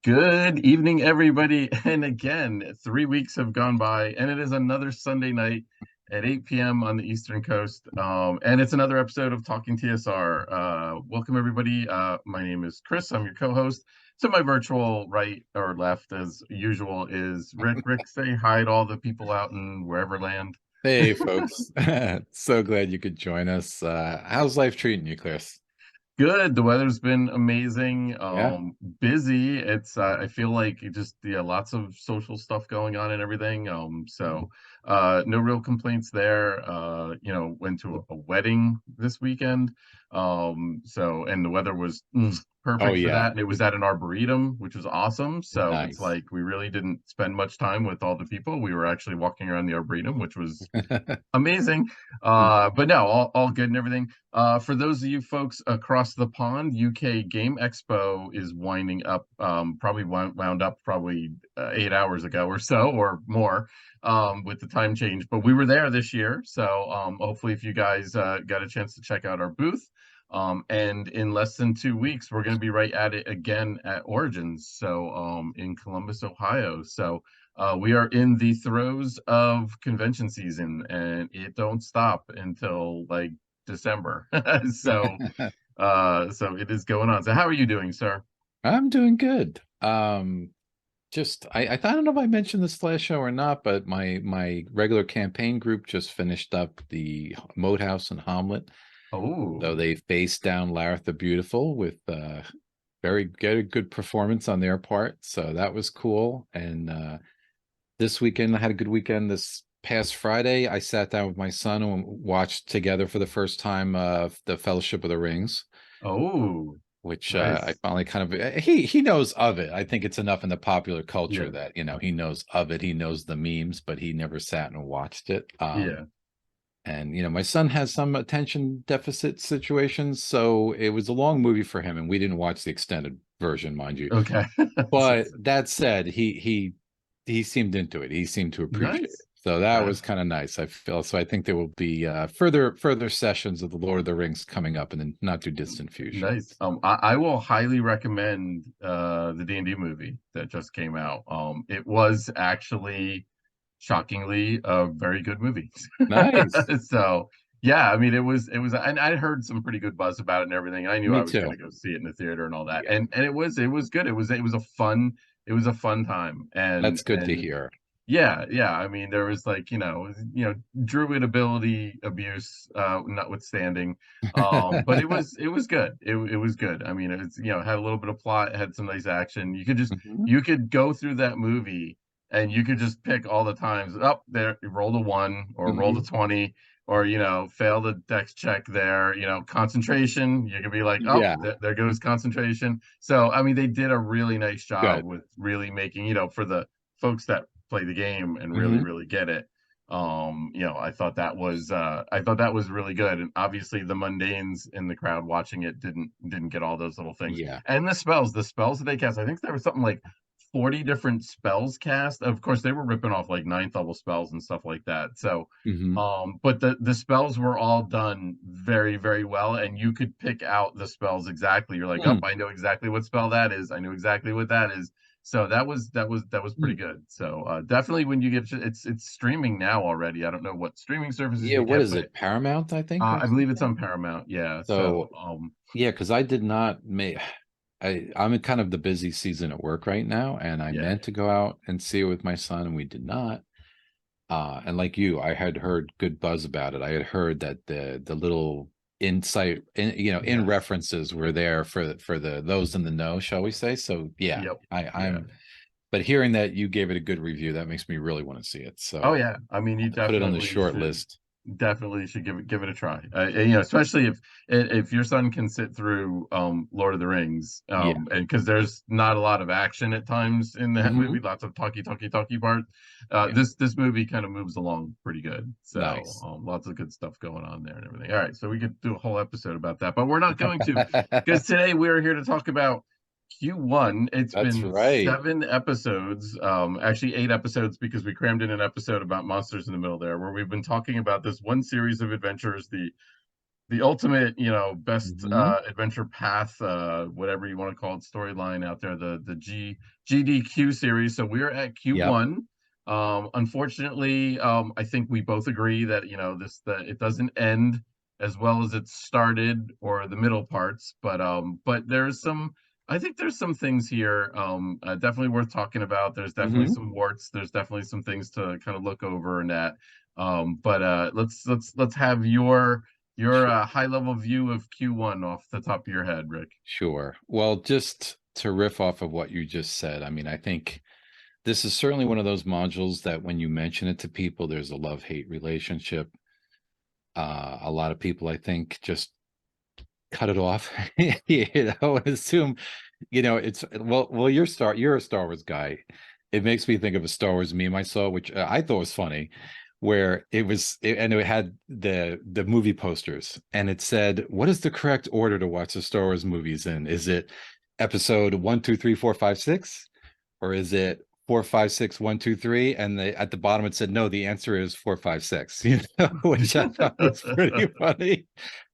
Good evening, everybody. And again, 3 weeks have gone by, and it is another Sunday night at 8 p.m. on the Eastern Coast. And it's another episode of Talking TSR. Welcome, everybody. My name is Chris. I'm your co-host. To my virtual right or left, as usual, is Rick. Rick, say hi to all the people out in wherever land. Hey, folks. So glad you could join us. How's life treating you, Chris? Good. The weather's been amazing. Yeah. Busy. It's I feel like it just lots of social stuff going on and everything. No real complaints there. Went to a wedding this weekend. And the weather was Oh, perfect for yeah. that. And it was at an arboretum, which was awesome. So it's Nice. like we really didn't spend much time with all the people. We were actually walking around the arboretum, which was amazing. But no, all good and everything. For those of you folks across the pond, UK Game Expo is winding up, probably wound up probably 8 hours ago or so or more, with the time change. But we were there this year, so hopefully if you guys got a chance to check out our booth. And in less than 2 weeks, we're going to be right at it again at Origins, so in Columbus, Ohio. So we are in the throes of convention season, and it don't stop until like December. So so it is going on. So how are you doing, sir? I'm doing good. I don't know if I mentioned this last show or not, but my regular campaign group just finished up the Moat House and Hamlet. So Oh, they faced down Lareth the Beautiful with very good performance on their part. So that was cool. And this weekend, I had a good weekend. This past Friday, I sat down with my son and watched together for the first time the Fellowship of the Rings, oh, which I nice. finally kind of he knows of it. I think it's enough in the popular culture Yeah, that he knows of it. He knows the memes, but he never sat and watched it. yeah. And my son has some attention deficit situations, so it was a long movie for him, and we didn't watch the extended version, mind you. Okay. But that said, he seemed into it. He seemed to appreciate it. Nice. So that Uh, was kind of nice. I feel so. I think there will be further sessions of the Lord of the Rings coming up in the not too distant future. nice. I will highly recommend the D&D movie that just came out. It was actually shockingly a very good movie. Nice. So yeah, I mean it was and I heard some pretty good buzz about it and everything. I knew I Me was too. gonna go see it in the theater and all that. Yeah, And it was good. It was a fun time. that's good to And hear. yeah, yeah. I mean there was like, druid ability abuse notwithstanding. But it was good. It was good. I mean it's had a little bit of plot, had some nice action. Mhm. You could go through that movie and you could just pick all the times up there, roll the one or roll the Mhm. 20 or fail the dex check there, concentration. You could be like, oh, Yeah, there goes concentration. So I mean they did a really nice job good. with really making, for the folks that play the game and really, Mhm. really get it. I thought that was really good. And obviously the mundanes in the crowd watching it didn't get all those little things. Yeah. And the spells that they cast, I think there was something like 40 different spells cast. Of course, they were ripping off like ninth level spells and stuff like that. So, Mhm. but the spells were all done very, very well, and you could pick out the spells exactly. You're like, oh, Mm. I know exactly what spell that is. I know exactly what that is. So that was pretty Mm. good. So definitely when you get it's streaming now already. I don't know what streaming services Yeah, you what get, is but it? Paramount, I think, or I believe it's something. on Paramount. Yeah. So So yeah, because I did not make. I'm in kind of the busy season at work right now, and I yeah. meant to go out and see it with my son, and we did not. And like you, I had heard good buzz about it. I had heard that the little insight, in Yes. references were there for the those in the know, shall we say? So yeah, Yep. Yeah. I'm. But hearing that you gave it a good review, that makes me really want to see it. Oh So yeah. I mean, I'll you have to put it on the definitely short should list. give it a try. Especially if your son can sit through Lord of the Rings, Yeah. and because there's not a lot of action at times in that movie, Hmm. lots of talky parts. Yeah. This movie kind of moves along pretty good. So Nice. lots of good stuff going on there and everything. All right, so we could do a whole episode about that, but we're not going to, because today we're here to talk about Q1. It's That's been right. 7 episodes, actually 8 episodes because we crammed in an episode about monsters in the middle there, where we've been talking about this one series of adventures, the the ultimate, best Hmm. adventure path, whatever you want to call it, storyline out there, the GDQ series. So we're at Yep. Q1. Unfortunately, I think we both agree that that it doesn't end as well as it started, or the middle parts, but there's some. I think there's some things here definitely worth talking about. There's definitely Hmm. some warts. There's definitely some things to kind of look over and at. But let's have your Sure. high level view of Q1 off the top of your head, Rick. Sure. Well, just to riff off of what you just said, I mean, I think this is certainly one of those modules that when you mention it to people, there's a love-hate relationship. A lot of people, I think, just cut it off, and assume, it's you're a Star Wars guy. It makes me think of a Star Wars meme I saw, which I thought was funny, where and it had the movie posters, and it said, "What is the correct order to watch the Star Wars movies in? Is it episode 1, 2, 3, 4, 5, 6, or is it 4, 5, 6, 1, 2, 3?" And at the bottom it said, "No, the answer is 4, 5, 6." Which I thought was pretty funny.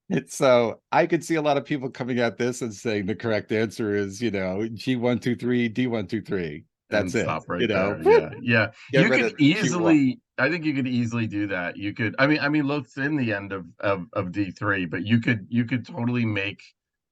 And so I could see a lot of people coming at this and saying the correct answer is, G123, D123. That's And it. stop right there. Whoop, Yeah, yeah. get You rid could of Q1. easily, I think you could easily do that. You could, I mean, Loth's in the end of D3, but you could totally make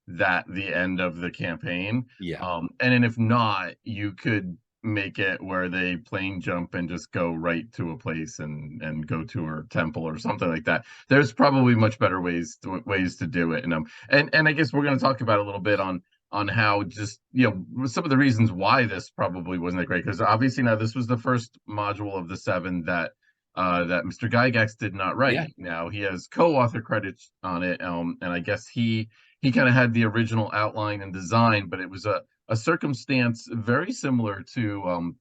that the end of the campaign. Yeah. And then if not, you could make it where they plane jump and just go right to a place and go to her temple or something like that. There's probably much better ways to do it. And I guess we're going to talk about a little bit on how just some of the reasons why this probably wasn't that great, because obviously now this was the first module of the seven that Mr. Gygax did not Yeah. write. Now he has co-author credits on it, and I guess he kind of had the original outline and design, but it was a circumstance very similar to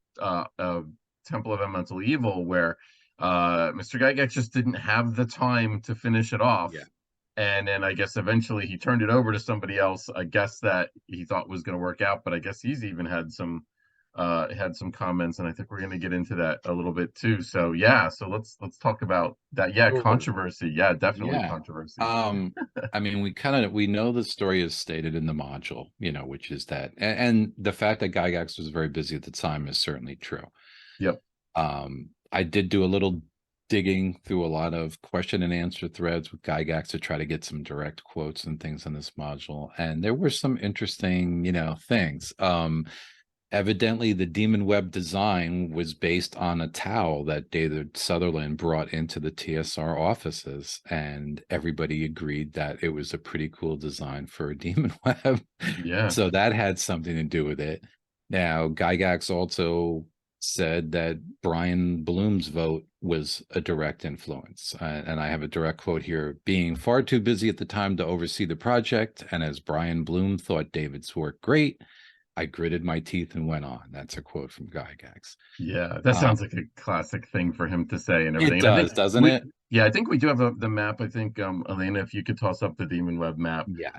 Temple of Elemental Evil, where Mr. Gygax just didn't have the time to finish it off. Yeah. And then I guess eventually he turned it over to somebody else, I guess that he thought was going to work out, but I guess he's even had some comments, and I think we're going to get into that a little bit too. So yeah, so let's talk about that. Yeah, Sure. controversy. Yeah, definitely Yeah. controversy. I mean, we know the story is stated in the module, which is that, and the fact that Gygax was very busy at the time is certainly true. Yep. I did do a little digging through a lot of question and answer threads with Gygax to try to get some direct quotes and things in this module, and there were some interesting, things. Evidently, the Demonweb design was based on a towel that David Sutherland brought into the TSR offices, and everybody agreed that it was a pretty cool design for a Demonweb. Yeah. So that had something to do with it. Now, Gygax also said that Brian Bloom's vote was a direct influence. And I have a direct quote here: "Being far too busy at the time to oversee the project, and as Brian Bloom thought David's work great, I gritted my teeth and went on." That's a quote from Gygax. Yeah, that sounds like a classic thing for him to say and It everything. And I think does, doesn't we, it? yeah, I think we do have the map. I think, Elena, if you could toss up the Demon Web map. Yeah.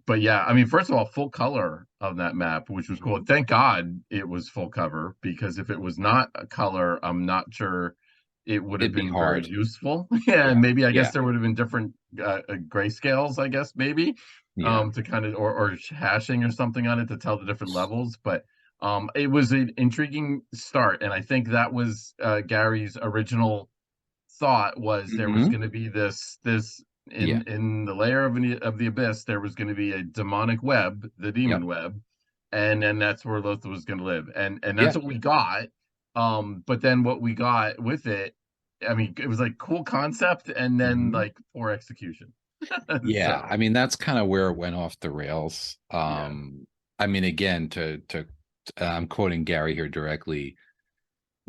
But yeah, I mean, first of all, full color of that map, which was cool. Mhm. Thank God it was full cover, because if it was not a color, I'm not sure it would have It'd be been very hard. useful. Yeah, Yeah. and maybe I guess Yeah. there would have been different grayscales, I guess maybe, Yeah. to kind of, or hashing or something on it to tell the different levels. But it was an intriguing start, and I think that was Gary's original thought, was there was Hmm. going to be this Yeah. in the layer of the abyss, there was going to be a demonic web, the demon Yep. web, and then that's where Loth was going to live, and that's Yeah. what we got. But then what we got with it, I mean, it was like cool concept, and then Hmm. like poor execution. Yeah. So I mean, that's kind of where it went off the rails. yeah. I mean, again, I'm quoting Gary here directly.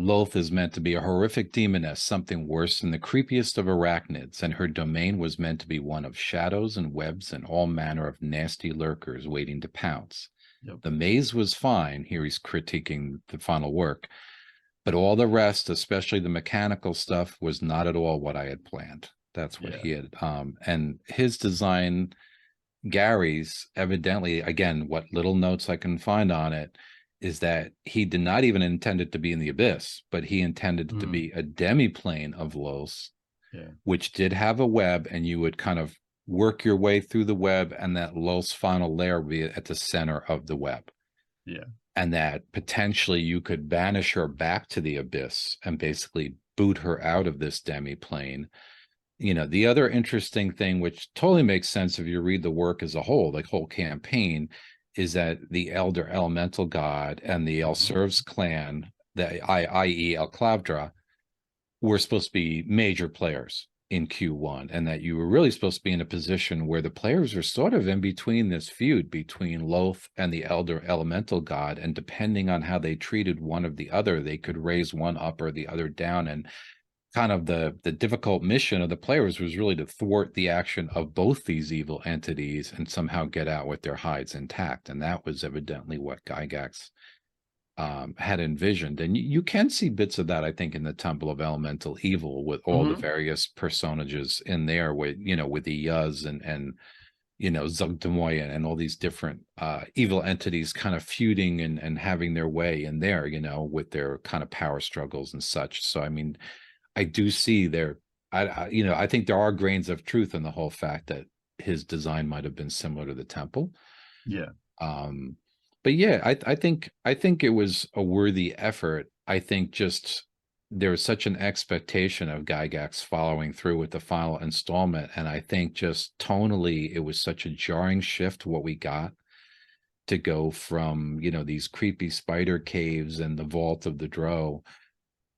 Loth is meant to be a horrific demoness, something worse than the creepiest of arachnids, and her domain was meant to be one of shadows and webs and all manner of nasty lurkers waiting to pounce. Yep. The maze was fine, here he's critiquing the final work, but all the rest, especially the mechanical stuff, was not at all what I had planned. That's what Yeah. he had. And his design, Gary's, evidently, again, what little notes I can find on it, is that he did not even intend it to be in the abyss, but he intended it to Mm, be a demiplane of Los, yeah. which did have a web, and you would kind of work your way through the web, and that Lulth's final lair will be at the center of the web. Yeah. And that potentially you could banish her back to the abyss and basically boot her out of this demi-plane. You know, the other interesting thing, which totally makes sense if you read the work as a whole, the whole campaign, is that the Elder Elemental God and the Elservs clan, i.e. El Clavdra, were supposed to be major players in Q1, and that you were really supposed to be in a position where the players are sort of in between this feud between Lolth and the Elder Elemental God, and depending on how they treated one of the other, they could raise one up or the other down. And kind of the difficult mission of the players was really to thwart the action of both these evil entities and somehow get out with their hides intact. And that was evidently what Gygax had envisioned. And you can see bits of that, I think, in the Temple of Elemental Evil, with all the various personages in there, with, you know, with the Yuz and you know, Zugdemoy and all these different evil entities kind of feuding and having their way in there, you know, with their kind of power struggles and such. So, I mean, I do see there, you know, I think there are grains of truth in the whole fact that his design might have been similar to the temple. Yeah. But yeah, I think it was a worthy effort. I think just there was such an expectation of Gygax following through with the final installment, and I think just tonally it was such a jarring shift what we got, to go from, you know, these creepy spider caves and the vault of the drow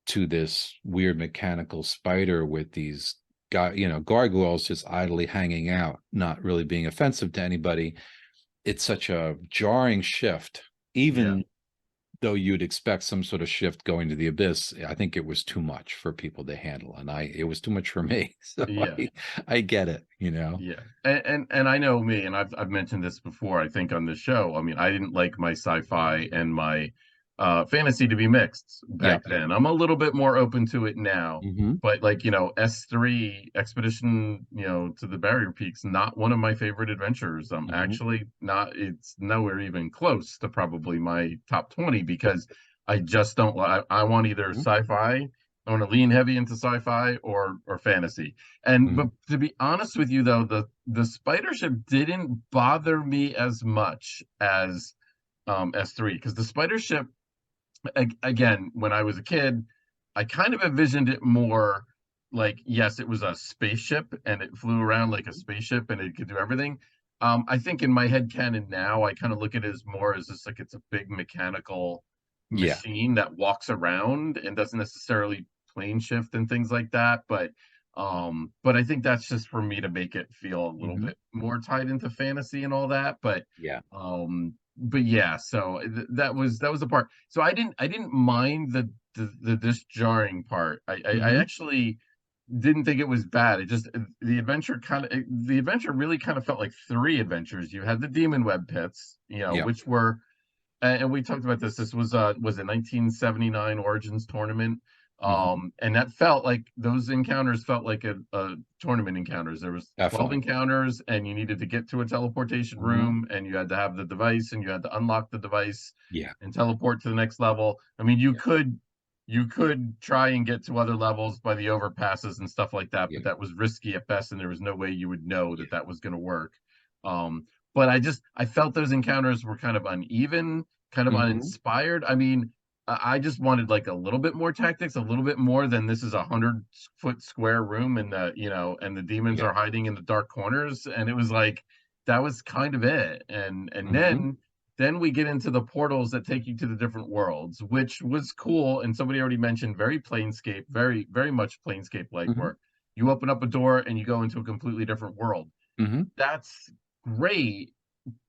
to this weird mechanical spider with these gargoyles just idly hanging out, not really being offensive to anybody. It's such a jarring shift, even though you'd expect some sort of shift going to the abyss. I think it was too much for people to handle, and it was too much for me. So I get it, you know. Yeah. And I know me, and I've mentioned this before, I think, on the show. I mean, I didn't like my sci-fi and my fantasy to be mixed back then. I'm a little bit more open to it now. But like, you know, S3 Expedition, you know, to the Barrier Peaks, not one of my favorite adventures. Actually not, it's nowhere even close to probably my top 20, because I just don't I want either sci-fi, I want to lean heavy into sci-fi or fantasy. And but to be honest with you though, the spider ship didn't bother me as much as S3, because the spider ship, again, when I was a kid, I kind of envisioned it more like, yes, it was a spaceship and it flew around like a spaceship and it could do everything. I think in my head canon now, I kind of look at it as more as just like it's a big mechanical machine that walks around and doesn't necessarily plane shift and things like that. But I think that's just for me to make it feel a little bit more tied into fantasy and all that. But yeah, so that was the part. So I didn't mind the this jarring part. I actually didn't think it was bad. It just, the adventure really kind of felt like three adventures. You had the Demonweb Pits, you know, which were, and we talked about this. This was a 1979 Origins tournament. And that felt like, those encounters felt like a tournament encounters. There was 12 encounters, and you needed to get to a teleportation room, and you had to have the device, and you had to unlock the device and teleport to the next level. I mean, you could try and get to other levels by the overpasses and stuff like that, but that was risky at best, and there was no way you would know that was going to work. But I felt those encounters were kind of uneven, kind of uninspired. I mean, I just wanted like a little bit more tactics, a little bit more than this is 100-foot square room, and and the demons are hiding in the dark corners. And it was like, that was kind of it. And then we get into the portals that take you to the different worlds, which was cool. And somebody already mentioned, very Planescape, very, very much Planescape-like, where you open up a door and you go into a completely different world. That's great,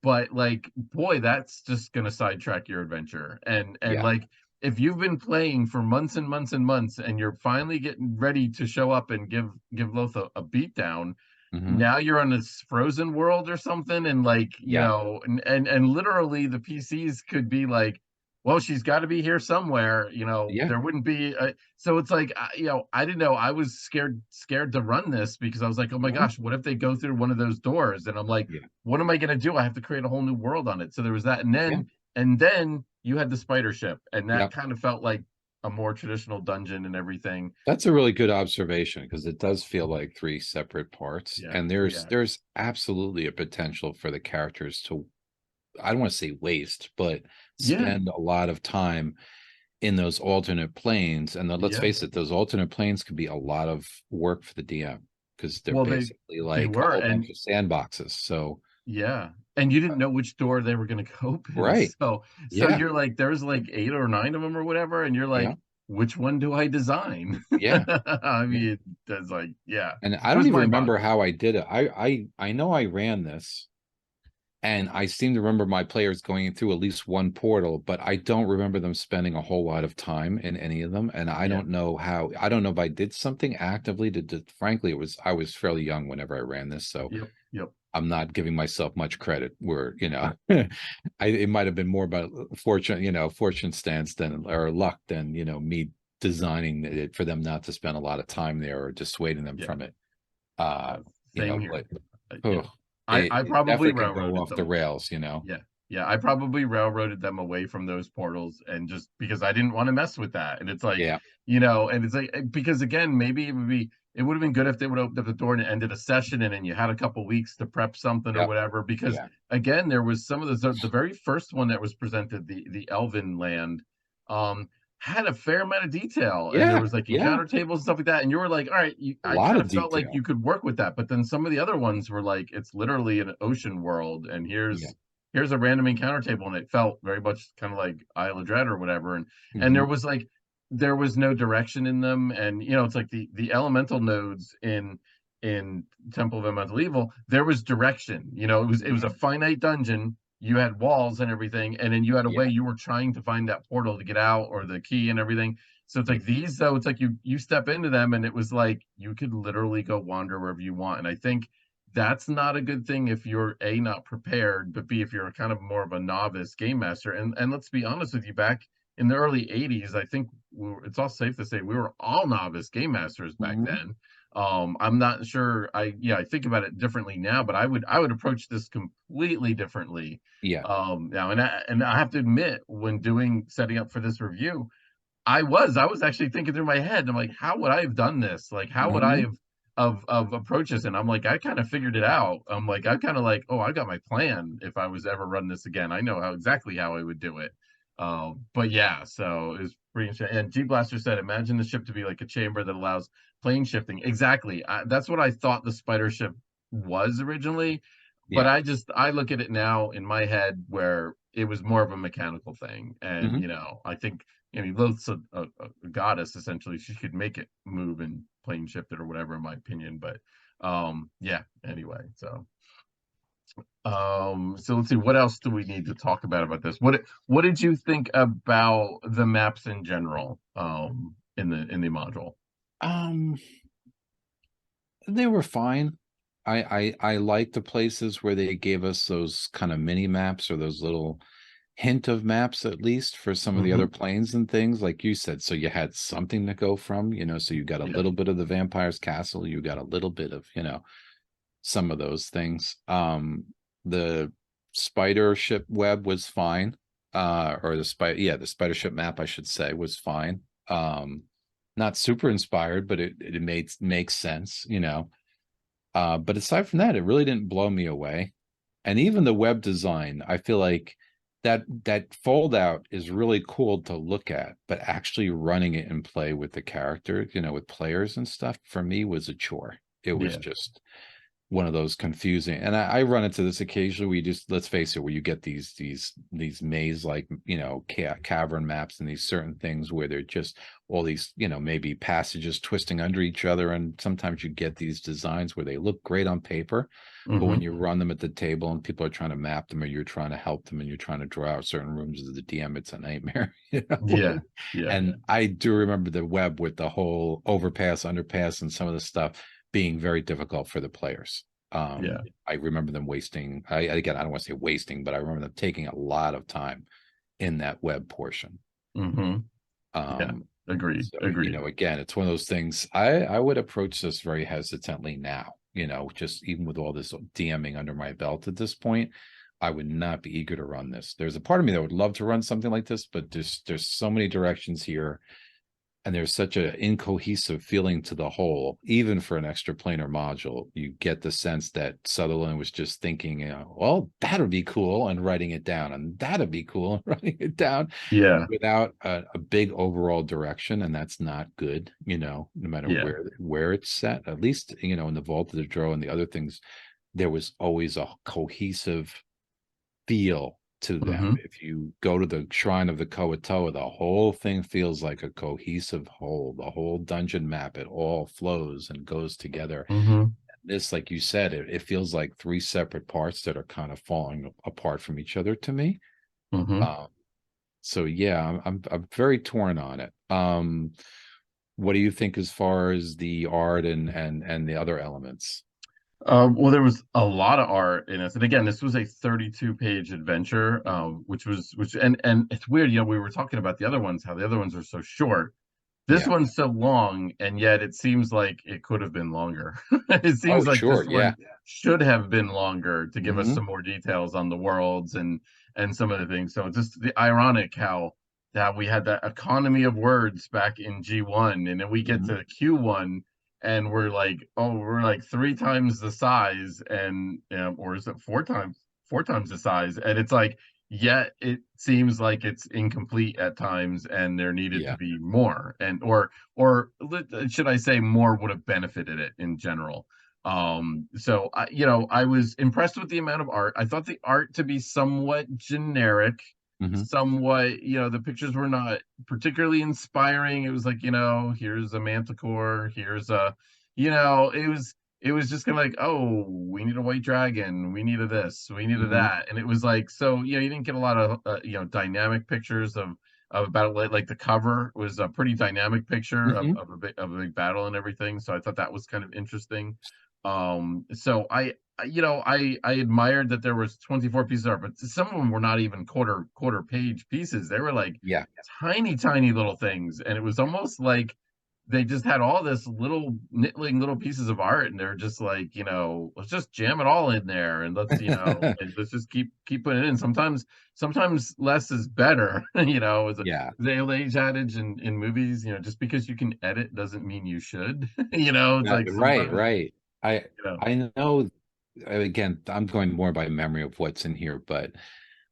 but like, boy, that's just gonna sidetrack your adventure. And like, if you've been playing for months and months and months, and you're finally getting ready to show up and give Loth a beatdown, now you're on this frozen world or something, and like, you know, and literally the PCs could be like, well, she's got to be here somewhere, you know. There wouldn't be so it's like, you know, I didn't know. I was scared to run this, because I was like, oh my gosh, what if they go through one of those doors? And I'm like, what am I gonna do? I have to create a whole new world on it. So there was that. And then you had the spider ship, and that kind of felt like a more traditional dungeon and everything. That's a really good observation because it does feel like three separate parts, Yeah, and yeah, there's absolutely a potential for the characters to, I don't want to say waste, but yeah, spend a lot of time in those alternate planes. And then, let's yeah. face it, those alternate planes can be a lot of work for the DM because they're Well, basically they like a were, whole and bunch of sandboxes. So, yeah, and you didn't know which door they were going to open. right. So Yeah. you're like, there's like 8 or 9 of them or whatever, and you're Yeah. like, which one do I design? Yeah. I Yeah. mean, that's like, yeah, And I it don't was even mind remember boggling. how I did it. I know I ran this. And I seem to remember my players going through at least one portal, but I don't remember them spending a whole lot of time in any of them. And I Yeah, don't know how, I don't know if I did something actively frankly, I was fairly young whenever I ran this. So yep, yep, I'm not giving myself much credit where, it might have been more about fortune stance than, or luck than, me designing it for them not to spend a lot of time there or dissuading them yeah. from it. Uh, Same but here. Yeah, oh, I it probably definitely can go railroaded off the them. rails. Yeah. Yeah. I probably railroaded them away from those portals and just because I didn't want to mess with that. And it's like, Yeah, and it's like, because again, maybe it would have been good if they would have opened up the door and it ended a session and then you had a couple weeks to prep something or yep, whatever. Because yeah, again, there was some of the very first one that was presented, the Elven land, um, had a fair amount of detail and there yeah, was like yeah, encounter tables and stuff like that. And you were like, all right, a I lot kind of of felt like detail. you could work with that. But then some of the other ones were like, it's literally an ocean world and Yeah. here's a random encounter table and it felt very much kind of like Isle of Dread or whatever and Hmm. there was no direction in them and it's like the elemental nodes in Temple of Elemental Evil there was direction, it was a finite dungeon, you had walls and everything and then you had a way Yeah. you were trying to find that portal to get out or the key and everything. So it's Yeah. like these though, it's like you step into them and it was like you could literally go wander wherever you want. And I think that's not a good thing if you're A, not prepared, but B, if you're kind of more of a novice game master. And let's be honest with you, back in the early 80s, I think it's all safe to say we were all novice game masters back Hmm. then. I'm not sure I think about it differently now, but I would approach this completely differently. Yeah. Now and I have to admit, when setting up for this review, I was actually thinking through my head. I'm like, how would I have done this? Like, how would I Hmm. have approached this? And I'm like, I kind of figured it out. I'm like, I kind of like, oh, I got my plan. If I was ever run this again, I know exactly how I would do it. But yeah, so it was pretty interesting. And G Blaster said, imagine the ship to be like a chamber that allows plane shifting. Exactly. That's what I thought the spider ship was originally. But Yeah. I look at it now in my head where it was more of a mechanical thing. And, Hmm. I think Lilith's a goddess essentially. She could make it move and plane shift it or whatever, in my opinion. But yeah. Anyway, so let's see. What else do we need to talk about this? What did you think about the maps in general? In the module. Um, they were fine. I like the places where they gave us those kind of mini maps or those little hint of maps at least for some of the other Hmm. planes and things like you said, so you had something to go from, so you got a Yeah. little bit of the vampire's castle, you got a little bit of some of those things. The spider ship web was fine, or the spider ship map, I should say, was fine. Not super inspired, but it makes sense. But aside from that, it really didn't blow me away. And even the web design, I feel like that fold out is really cool to look at, but actually running it and play with the character, with players and stuff, for me was a chore. It was Yeah. just one of those confusing, and I run into this occasionally. We just, let's face it, where you get these maze like cavern maps and these certain things where they're just all these maybe passages twisting under each other, and sometimes you get these designs where they look great on paper, but when Hmm. you run them at the table and people are trying to map them or you're trying to help them and you're trying to draw out certain rooms of the DM, it's a nightmare. Yeah. Yeah. And I do remember the web with the whole overpass, underpass, and some of the stuff being very difficult for the players. Yeah. I remember them wasting, again, I don't want to say wasting, but I remember them taking a lot of time in that web portion. Hmm. Yeah. Um, Agreed. so, Agreed. again, it's one of those things. I would approach this very hesitantly now, just even with all this DMing under my belt at this point, I would not be eager to run this. There's a part of me that would love to run something like this, but there's so many directions here and there's such an incohesive feeling to the whole. Even for an extraplanar module, you get the sense that Sutherland was just thinking, well, that'd be cool, and writing it down, and that'd be cool, and writing it down, Yeah. without a big overall direction. And that's not good, no matter Yeah. where it's set. At least, in the Vault of the Drow and the other things, there was always a cohesive feel to them. Hmm. If you go to the Shrine of the Koatoa, the whole thing feels like a cohesive whole. The whole dungeon map, it all flows and goes together. Hmm. This, like you said, it feels like three separate parts that are kind of falling apart from each other to me. Hmm. Um, so yeah, I'm very torn on it. What do you think as far as the art and the other elements? Well, there was a lot of art in this, and again, this was a 32-page adventure, and it's weird, we were talking about the other ones, how the other ones are so short. This Yeah. one's so long, and yet it seems like it could have been longer. It Oh, seems like sure. this Yeah. one should have been longer to give us Hmm. some more details on the worlds and some of the things. So it's just the ironic how that we had that economy of words back in G1, and then we get Hmm. to Q1, and we're like, oh, we're like three times the size, and or is it four times the size? And it's like, yet it seems like it's incomplete at times, and there needed to Yeah. be more, or should I say more would have benefited it in general. So I was impressed with the amount of art. I thought the art to be somewhat generic, Hmm. somewhat, the pictures were not particularly inspiring. It was like, here's a manticore, here's a, it was just kind of like, oh, we need a white dragon, we needed this, we needed Hmm. that, and it was like, so you didn't get a lot of dynamic pictures of about like the cover was a pretty dynamic picture Hmm. of a big battle and everything. So I thought that was kind of interesting. So I admired that there was 24 pieces of art, but some of them were not even quarter page pieces. They were like Yeah. tiny little things, and it was almost like they just had all this little nittling little pieces of art, and they're just like, let's just jam it all in there, and and let's just keep putting it in. Sometimes less is better. As Yeah. the old age adage in movies, just because you can edit doesn't mean you should. It's like Right, sometimes, right. I you know, I know, again, I'm going more by memory of what's in here, but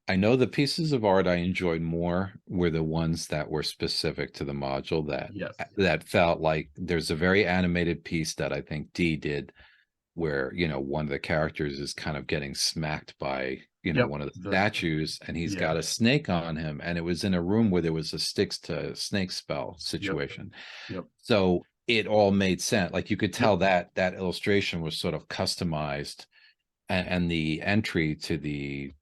I know the pieces of art I enjoyed more were the ones that were specific to the module, that yes, that felt like there's a very animated piece that I think Dee did, where one of the characters is kind of getting smacked by yep, one of the the statues, and he's yeah, got a snake on him, and it was in a room where there was a sticks to snake spell yep, situation. yep, So it all made sense. Like, you could yep, tell that that illustration was sort of customized, and the entry to the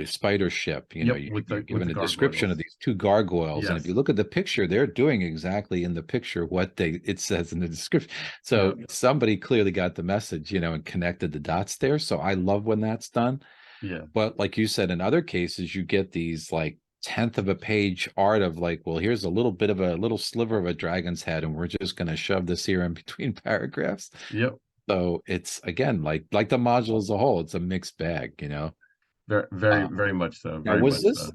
spider ship, yep, you're with given the a description of gargoyles. these two gargoyles, and if you Yes, look at the picture, they're doing exactly in the picture what it says in the description. So yep, somebody clearly got the message, and connected the dots there. So I love when that's done. yeah, But like you said, in other cases, you get these like tenth of a page art of like, well, here's a little bit of a little sliver of a dragon's head, and we're just going to shove this here in between paragraphs. yep. So it's, again, like the module as a whole, it's a mixed bag. Very, Uh, very much so. Now, Very was much so. this,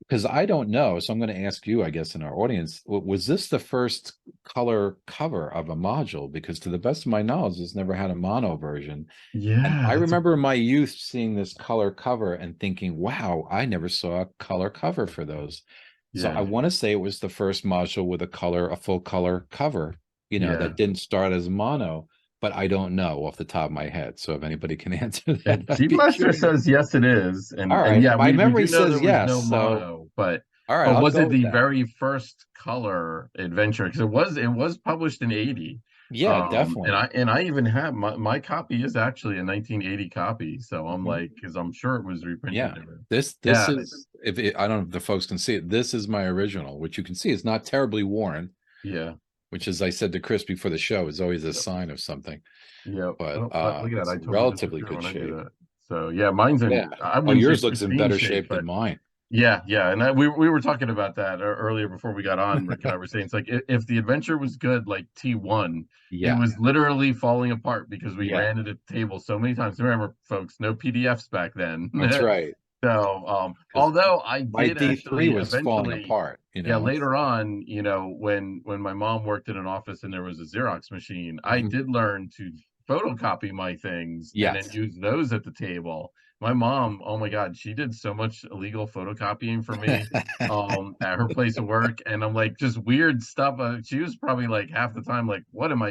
because I don't know, so I'm going to ask you, I guess, in our audience, was this the first color cover of a module? Because to the best of my knowledge, it's never had a mono version. And Yeah, I that's a remember in my youth seeing this color cover and thinking, wow, I never saw a color cover for those. So I yeah, want to say it was the first module with a full color cover, yeah. that didn't start as mono, but I don't know off the top of my head. So if anybody can answer that, And I'd Chief be Master curious. says yes, it is, All and right. yeah, My we memory do know there says was yes. no So, mono, but all right, I'll was go it with the that. very first color adventure? Because it was published in 80. Yeah, And I definitely. and I even have my copy is actually a 1980 copy, so I'm Mhm. like, because I'm sure it was reprinted Yeah. there. This Yeah, is, I don't know if the folks can see it. This is my original, which you can see is not terribly worn, yeah, which, as I said to Chris before the show, is always a yep, sign of something. yep. But Oh, look at that! it's I totally relatively disappear good when I do shape. that. So yeah, mine's Yeah. in, I Oh, wouldn't say yours looks in pristine better shape, shape than but mine. yeah, and we were talking about that earlier before we got on. Rick and I were saying it's like, if the adventure was good, like T1, it Yeah. was literally falling apart because we Yeah. ran it at the table so many times. Remember, folks, no PDFs back then. That's right. So, because although I my did D3 actually was falling eventually, apart, yeah, so. later on, when my mom worked in an office and there was a Xerox machine, I Mhm. did learn to photocopy my things and then Yes. use those at the table. My mom, oh my God, she did so much illegal photocopying for me at her place of work, and I'm like just weird stuff. She was probably like half the time like, what am I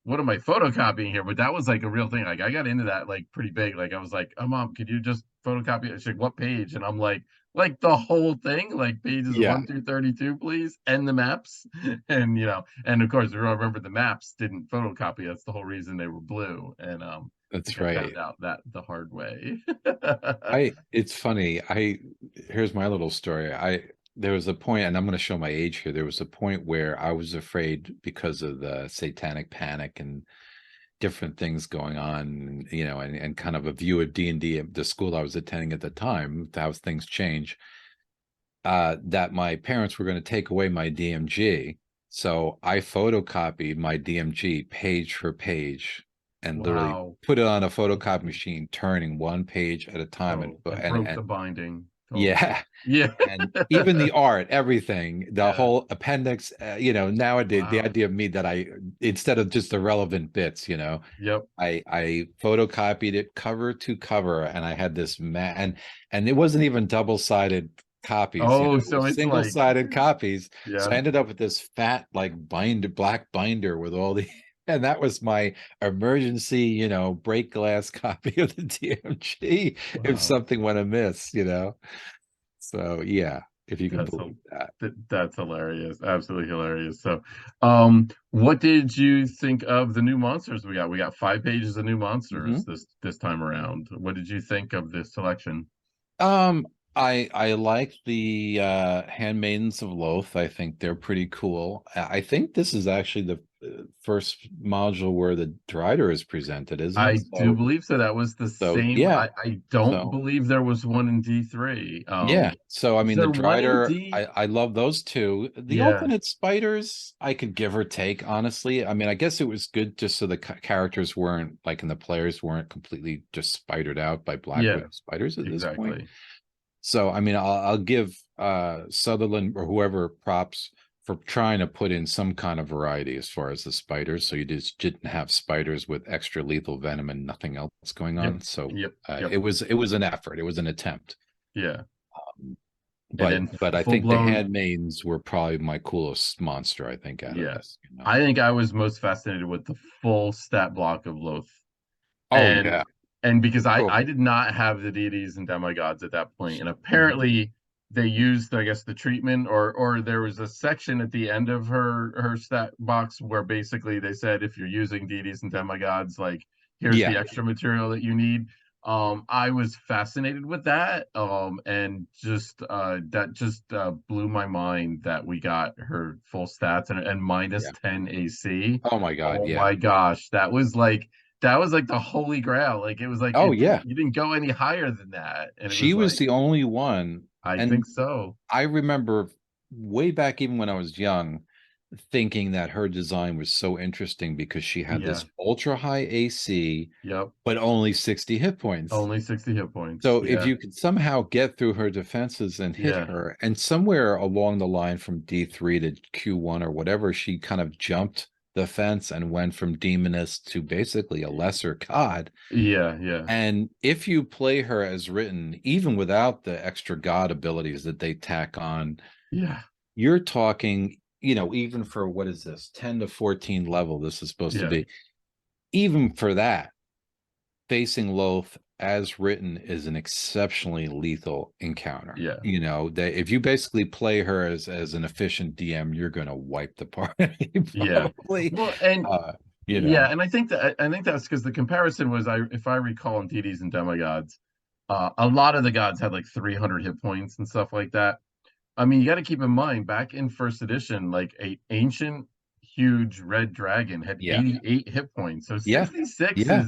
photocopying here? But that was like a real thing. Like I got into that like pretty big. Like I was like, oh mom, could you just photocopy it? She's like, what page? And I'm like the whole thing, like pages Yeah, 1 through 32, please, and the maps. And and of course we all remember the maps didn't photocopy. That's the whole reason they were blue. And I that's think I right. found out that the hard way. It's funny. Here's my little story. There was a point, and I'm going to show my age here. There was a point where I was afraid because of the satanic panic and different things going on, and kind of a view of D&D at the school I was attending at the time, how things change, that my parents were going to take away my DMG. So I photocopied my DMG page for page and literally Wow. put it on a photocopy machine, turning one page at a time. Oh, it broke the binding. Totally. Yeah. Yeah. And even the art, everything, the Yeah. whole appendix, nowadays, the Wow. idea of me that instead of just the relevant bits, Yep. I photocopied it cover to cover, and I had this and it wasn't even double-sided copies, Oh, it so was it's like, single-sided copies. So I yeah. ended up with this fat, like black binder with all the, and that was my emergency, break glass copy of the DMG if Wow. something went amiss. So yeah, if you can That's believe that. that's hilarious. Absolutely hilarious. So, what did you think of the new monsters we got? We got 5 pages of new monsters Mhm. this time around. What did you think of this selection? Um, I like the Handmaidens of Loath. I think they're pretty cool. I think this is actually the first module where the Drider is presented, isn't it? I do believe so. That was the So same. yeah. I don't So believe there was one in D3. yeah. So I Is mean, the there one in Drider, D? I love those two. The Yeah, alternate spiders, I could give or take, honestly. I mean, I guess it was good just so the characters weren't like, and the players weren't completely just spidered out by Black yeah, Widow spiders at this point. exactly. So I mean, I'll give Sutherland or whoever props for trying to put in some kind of variety as far as the spiders. So you just didn't have spiders with extra lethal venom and nothing else going Yep, on. So yep, it yep. was an effort. It was an attempt. Yeah, Um, and but then I full think the blown. handmaidens were probably my coolest monster, I think, out of Yeah, this. I think I was most fascinated with the full stat block of Loth. Oh and yeah. and because Cool. I did not have the deities and demigods at that point, and Mhm. apparently they used, I guess, the treatment, or there was a section at the end of her stat box where basically they said if you're using deities and demigods, like here's the Yeah. extra material that you need. I was fascinated with that, and just that just blew my mind that we got her full stats and minus Yeah. 10 AC. Oh my God. Oh Yeah. my gosh, that was like the holy grail. Like it was like Oh it didn't yeah. you didn't go any higher than that. And it She was was like, the only one. I think And so. I remember way back, even when I was young, thinking that her design was so interesting because she had Yeah. this ultra high AC, Yep. but only 60 hit points. Only 60 hit points. So if Yeah. you could somehow get through her defenses and hit Yeah. her, and somewhere along the line from D3 to Q1 or whatever, she kind of jumped the fence and went from demoness to basically a lesser god. Yeah. Yeah. And if you play her as written, even without the extra god abilities that they tack on, Yeah. you're talking, even for what is this, 10 to 14 level, this is supposed to Yeah. be, even for that, facing Loth as written is an exceptionally lethal encounter. Yeah. That if you basically play her as an efficient DM, you're going to wipe the party Yeah. probably. Well, and Uh, you yeah, know, and I think that's because the comparison was, if I recall, in deities and demigods, a lot of the gods had like 300 hit points and stuff like that. I mean, you got to keep in mind, back in first edition, like a ancient huge red dragon had yeah, 88 hit points. So yeah, 66 yeah,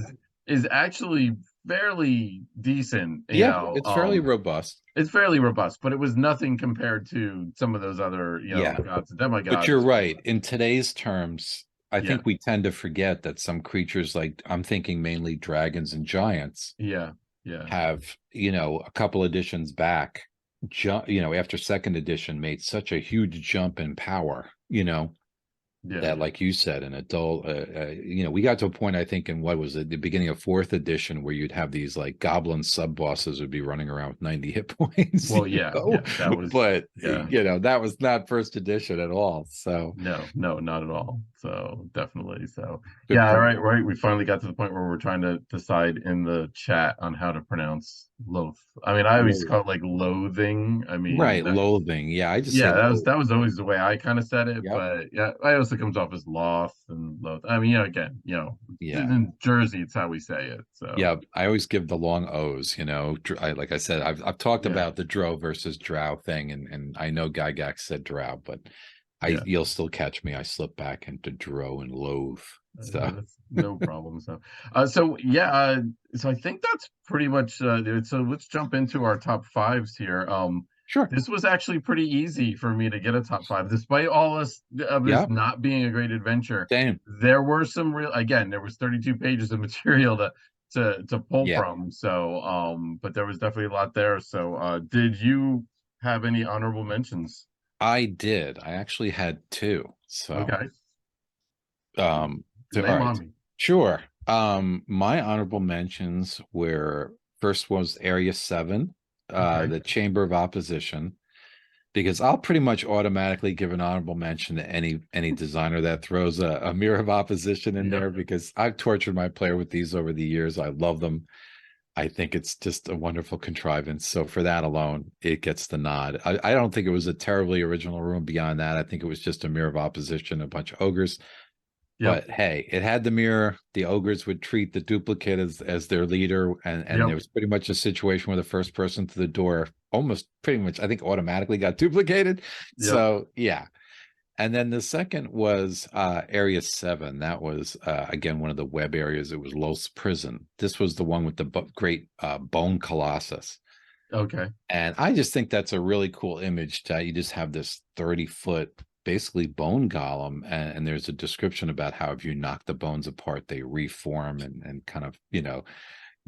is actually fairly decent, yeah. It's fairly robust. it's fairly robust, but it was nothing compared to some of those other, Yeah. gods and But you're demigods. right. In today's terms, I Yeah. think we tend to forget that some creatures, like I'm thinking mainly dragons and giants, Yeah. Yeah. have, a couple editions back, jump, after second edition made such a huge jump in power, Yeah. that, like you said, an adult, we got to a point, I think, in what was it, the beginning of fourth edition, where you'd have these like goblin sub bosses would be running around with 90 hit points, Well, yeah, yeah, that was, but yeah. that was not first edition at all. So No, no, not at all. So definitely. So good yeah, all right, point. right. We finally got to the point where we're trying to decide in the chat on how to pronounce loath. I mean, I always call it like loathing. I mean, Right, that, loathing. Yeah, I just say yeah, loath. that was always the way I kind of said it. Yep. But yeah, I also comes off as loth and loath. I mean, again, Yeah. in Jersey, it's how we say it. So Yeah, I always give the long O's, like I said, I've talked yeah, about the dro versus drow thing, and I know Gygax said drow, but yeah. you'll still catch me. I slip back into dro and loathe. So That's no problem. So yeah, so I think that's pretty much it. So let's jump into our top fives here. sure. This was actually pretty easy for me to get a top five, despite all of this Yeah, not being a great adventure. same. There were some real, again, there was 32 pages of material to pull Yeah, from. So but there was definitely a lot there. So did you have any honorable mentions? I did. I actually had two. So Okay, all lay 'em right. on me. Sure. My honorable mentions were, first was Area 7, Okay, the Chamber of Opposition, because I'll pretty much automatically give an honorable mention to any designer that throws a mirror of opposition in yep, there, because I've tortured my player with these over the years. I love them. I think it's just a wonderful contrivance. So for that alone, it gets the nod. I don't think it was a terribly original room beyond that. I think it was just a mirror of opposition, a bunch of ogres. yep, But hey, it had the mirror. The ogres would treat the duplicate as their leader, and yep, there was pretty much a situation where the first person to the door almost pretty much, I think, automatically got duplicated. yep. So yeah. And then the second was Area 7. That was again one of the web areas. It was Los Prison. This was the one with the great bone colossus. Okay. And I just think that's a really cool image. You just have this 30-foot, basically bone golem, and there's a description about how if you knock the bones apart, they reform and kind of,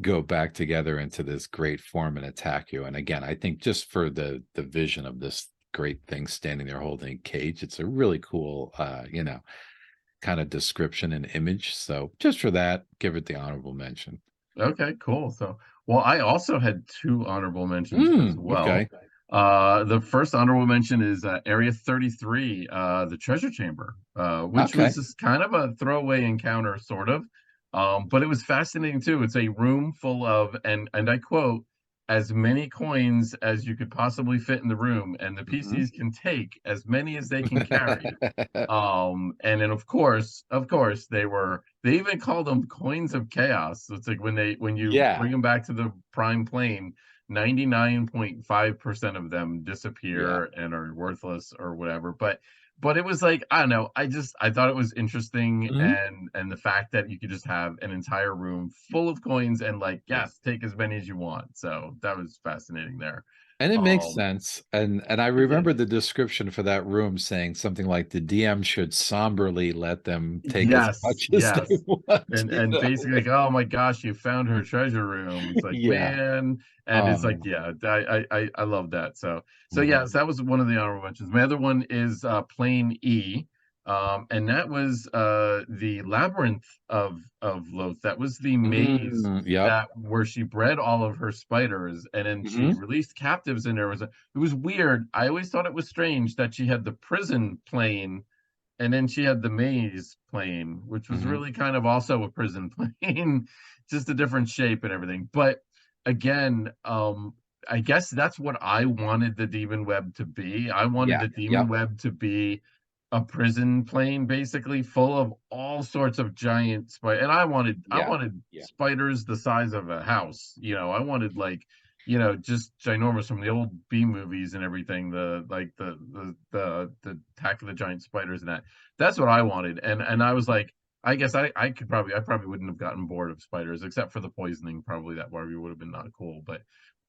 go back together into this great form and attack you. And again, I think just for the vision of this great thing standing there holding a cage, it's a really cool, kind of description and image. So just for that, give it the honorable mention. Okay, cool. So, well, I also had two honorable mentions as well. Okay. The first honorable mention is Area 33, the treasure chamber, which was Okay. just kind of a throwaway encounter, sort of. But it was fascinating too. It's a room full of, and I quote, as many coins as you could possibly fit in the room, and the Mhm. PCs can take as many as they can carry. And then of course they even call them coins of chaos. So it's like when you Yeah. bring them back to the prime plane, 99.5% of them Yeah. disappear and are worthless or whatever. But it was like, I don't know, I thought it was interesting, Mhm. and the fact that you could just have an entire room full of coins and like, Yeah. yes, take as many as you want. So that was fascinating there. And it makes Um sense. And I it did. remember the description for that room saying something like the DM should somberly let them take as Yes, much as they yes. want, And basically like, oh my gosh, you found her treasure room. It's like, Yeah. man, and it's like, Um, yeah, I love that. So mhm. yes, that was one of the honorable mentions. My other one is Plane E. And that was the labyrinth of Loth. That was the maze Yep. that where she bred all of her spiders, and then she Hmm. released captives in there. It was weird. I always thought it was strange that she had the prison plane and then she had the maze plane, which was Hmm. really kind of also a prison plane, just a different shape and everything. But again, I guess that's what I wanted the demon web to be. I wanted Yeah. the demon Yep. web to be a prison plane, basically full of all sorts of giant spider. And I Yeah. wanted Yeah. spiders the size of a house. I wanted like just ginormous from the old B movies and everything. The like the Attack of the Giant Spiders and that. That's what I wanted. And I was like, I guess I probably wouldn't have gotten bored of spiders except for the poisoning. Probably that Barbie would have been not cool.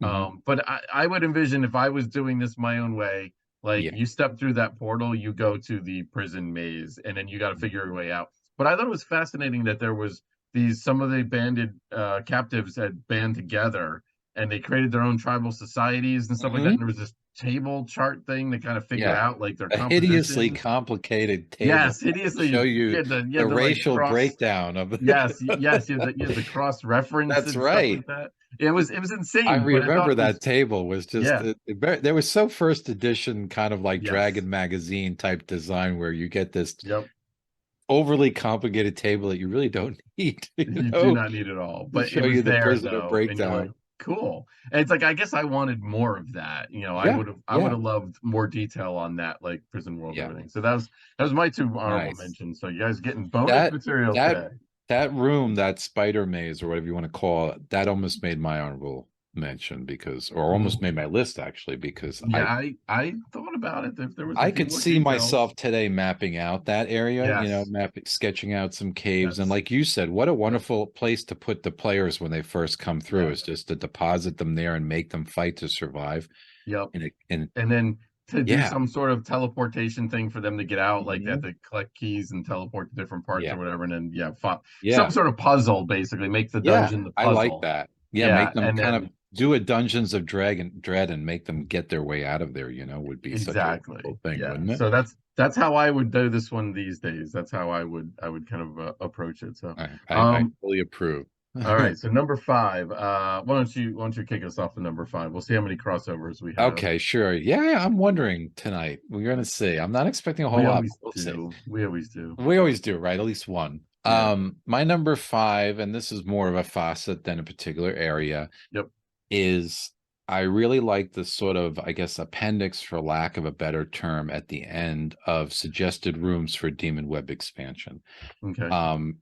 Hmm. But I would envision if I was doing this my own way, like Yeah. you step through that portal, you go to the prison maze, and then you got to figure your way out. But I thought it was fascinating that there was some of the banded captives had band together, and they created their own tribal societies and stuff like that. Hmm. And there was this table chart thing to kind of figure Yeah. out like their A hideously composition. complicated table Yes, to show hideously. you You the had to like racial cross. breakdown of Yes, yes, you had the cross reference That's and stuff right. like that. It was I insane, but I thought remember it that was, table was just yeah, there was so first edition kind of like yes, Dragon magazine type design where you get this yep. overly complicated table that you really don't need, You do not need it all, to but it show was you the there prisoner though, and you're like, breakdown. cool. And it's like I guess I wanted more of that. Yeah, I would yeah, have loved more detail on that, like Prison World and yeah. everything. So that was my two honorable Nice. mentions. So you guys getting bonus That material that today. that room, that spider maze or whatever you want to call it, that almost made my honorable mention because, or almost made my list actually, because Yeah, I thought about it if there was a I few could more see details. myself today mapping out that area, Yes, mapping, sketching out some caves. And yes, like you said, what a yep, wonderful place to put the players when they first come through yeah, is just to deposit them there and make them fight to survive. yep. And And then to do yeah, some sort of teleportation thing for them to get out, like they have mhm, to collect keys and teleport to different parts or yeah, whatever, and then yeah, some yeah, sort of puzzle basically, make the yeah, dungeon the I like puzzle. that. Yeah, make Yeah, them and kind of then do a Dungeons of Dragon Dread and make them get their way out of there, would be such a exactly, wonderful thing, yeah. wouldn't it? So that's how I would do this one these days. That's how I would kind of approach it. So, I um, fully approve. all right. So number five. Why don't you kick us off with number five? We'll see how many crossovers we have. Okay, sure. Yeah, I'm wondering tonight. We're gonna see. I'm not expecting a whole We lot, always but we'll see. do. We always do. We always do, right? At least one. Yeah. My number five, and this is more of a facet than a particular area, Yep. is I really like the sort of, I guess, appendix, for lack of a better term, at the end of suggested rooms for Demon Web expansion. Okay.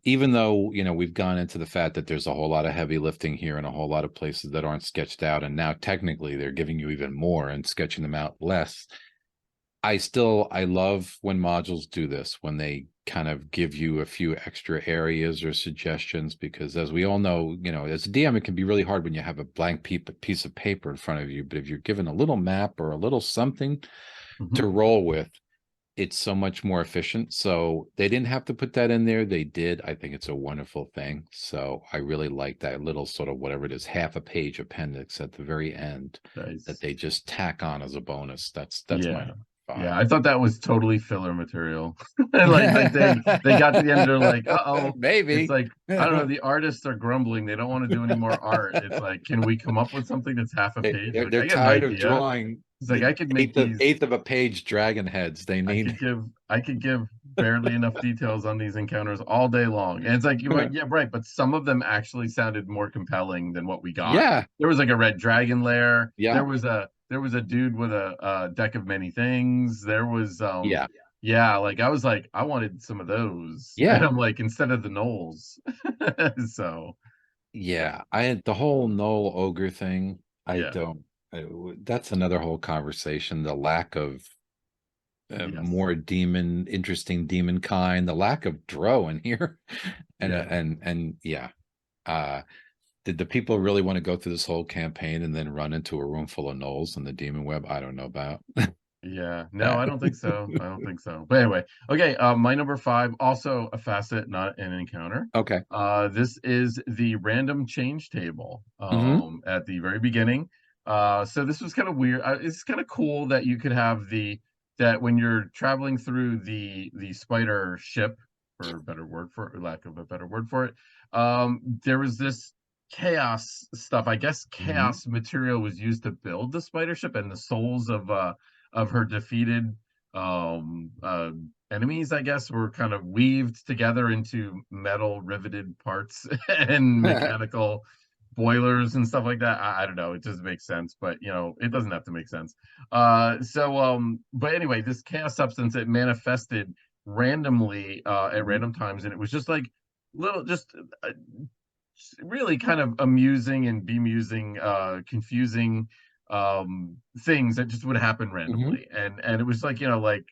Even though, we've gone into the fact that there's a whole lot of heavy lifting here and a whole lot of places that aren't sketched out, and now technically they're giving you even more and sketching them out less. I love when modules do this, when they kind of give you a few extra areas or suggestions, because as we all know, as a DM, it can be really hard when you have a blank piece of paper in front of you. But if you're given a little map or a little something Mhm. to roll with, it's so much more efficient. So they didn't have to put that in there. They did. I think it's a wonderful thing. So I really like that little sort of whatever it is, half a page appendix at the very end that Nice. they just tack on as a bonus. That's my Yeah. number Yeah, five. I thought that was totally filler material. Like they got to the end, they're like, uh-oh. It's Maybe. like, I don't know, the artists are grumbling. They don't want to do any more art. It's like, can we come up with something that's half a page? Like, They're I got an tired of idea. drawing It's like the I could make these, eighth of a page dragon heads. They need. I could give barely enough details on these encounters all day long. And it's like, you're right, yeah, right. But some of them actually sounded more compelling than what we got. Yeah. There was like a red dragon lair. Yeah. There was a dude with a deck of many things. There was Yeah. yeah, like I was like, I wanted some of those. And Yeah. I'm like, instead of the Knolls. So Yeah. I had the whole Knoll ogre thing. I yeah, don't. That's another whole conversation. The lack of yes. more interesting demon kind. The lack of drow in here, Yeah. and yeah. Uh, did the people really want to go through this whole campaign and then run into a room full of gnolls in the demon web? I don't know about Yeah, no, that. I don't think so. I don't think so. But anyway, okay. My number five, also a facet, not an encounter. Okay. This is the random change table. Hmm. At the very beginning. So this was kind of weird. It's kind of cool that you could have that when you're traveling through the spider ship, for a better word for it, or lack of a better word for it. There was this chaos stuff. I guess Hmm. chaos material was used to build the spider ship, and the souls of her defeated um uh enemies, I guess, were kind of weaved together into metal riveted parts and mechanical boilers and stuff like that. I don't know, it just makes sense, but it doesn't have to make sense. But anyway, this chaos substance, it manifested randomly at Hmm. random times, and it was just like little just really kind of amusing and bemusing, confusing things that just would happen Hmm. randomly. And it was like,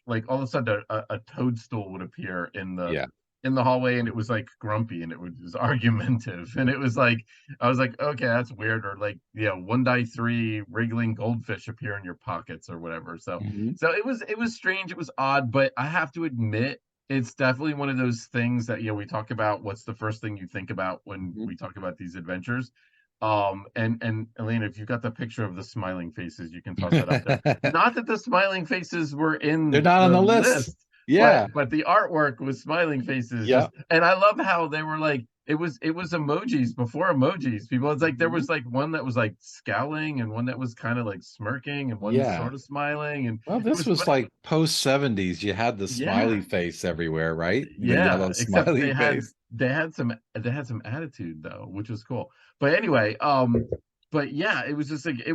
like all of a sudden a toadstool would appear Yeah. in the hallway, and it was like grumpy, and it was argumentative, and it was like, I was like, okay, that's weird. Or like, 1 die 3 wriggling goldfish appear in your pockets or whatever. So Hmm. it was strange, it was odd, but I have to admit, it's definitely one of those things that, we talk about what's the first thing you think about when Mhm. we talk about these adventures. And Elena, if you got the picture of the smiling faces, you can toss that up there. Not that the smiling faces were They're in not on the the list. list, Yeah. but the artwork was smiling faces. Yeah. Just, and I love how they were like, it was emojis before emojis. People, it's like there Mhm. was like one that was like scowling and one that was kind of like smirking and one Yeah. sort of smiling, and Well, it this was, was like post 70s. You had the smiley yeah. face everywhere, right? The Yeah, yellow except smiley face. they had some attitude though, which was cool. But anyway, but yeah, it was just like it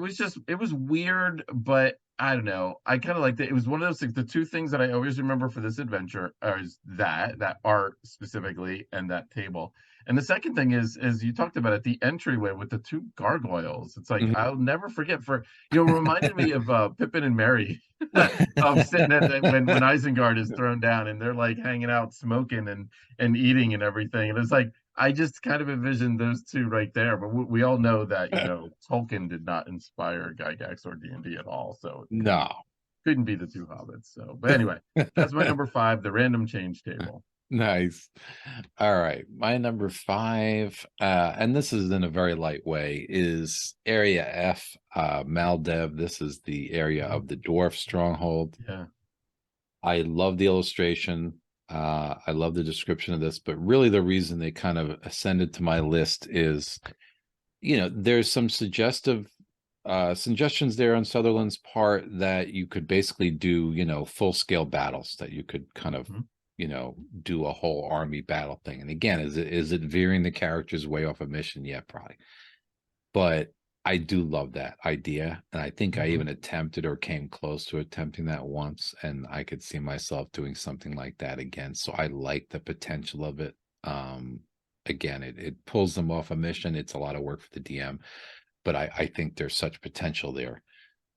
was weird, but I don't know. I kind of liked it. It was one of those things. The two things that I always remember for this adventure is that art specifically and that table. And the second thing is you talked about it, the entryway with the two gargoyles. It's like Mhm. I'll never forget reminded me of Pippin and Mary sitting at when Isengard is thrown down and they're like hanging out, smoking and eating and everything. And it's like I just kind of envisioned those two right there. But we all know that Tolkien did not inspire Gygax or D&D at all, so it couldn't No. couldn't be the two hobbits. So, but anyway, that's my number five, the random change table. Nice. All right. My number five, and this is in a very light way, is Area F, Maldev. This is the area Mhm. of the dwarf stronghold. Yeah, I love the illustration. I love the description of this, but really the reason they kind of ascended to my list is, there's some suggestions there on Sutherland's part that you could basically do, full scale battles, that you could kind of, mhm. do a whole army battle thing. And again, is it veering the characters way off a mission? Yeah, probably. But I do love that idea. And I think I even Mhm. attempted or came close to attempting that once. And I could see myself doing something like that again. So I like the potential of it. Again, it pulls them off a mission. It's a lot of work for the DM, but I think there's such potential there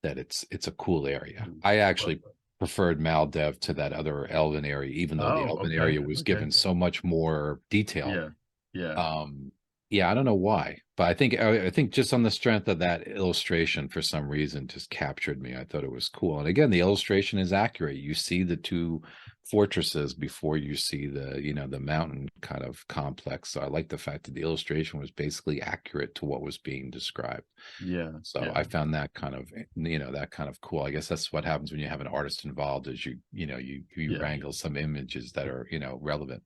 that it's a cool area. Mhm. I Well, actually preferred Maldev to that other Elven area, even though the oh, Elven okay, area was okay. given so much more detail. Yeah, yeah, um yeah, I don't know why, but I think just on the strength of that illustration, for some reason, just captured me. I thought it was cool. And again, the illustration is accurate. You see the two fortresses before you see the mountain kind of complex. So I like the fact that the illustration was basically accurate to what was being described. yeah, So yeah, I found that kind of, that kind of cool. I guess that's what happens when you have an artist involved, is you yeah. wrangle some images that are, relevant.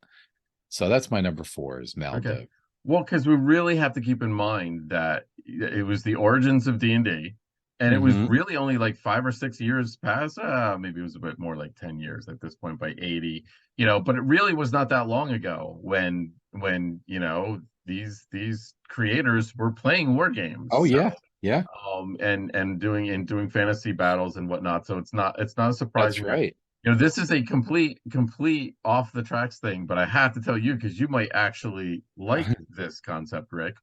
So that's my number four, is Okay. Maldev. Well, because we really have to keep in mind that it was the origins of D&D, and it was Hmm. really only like 5 or 6 years past. Maybe it was a bit more like 10 years at this point by 80. But it really was not that long ago when these creators were playing war games. Oh So yeah, yeah, and doing fantasy battles and whatnot. So it's not that's surprising that right. this is a complete off the tracks thing. But I have to tell you, because you might actually like this concept, Rick.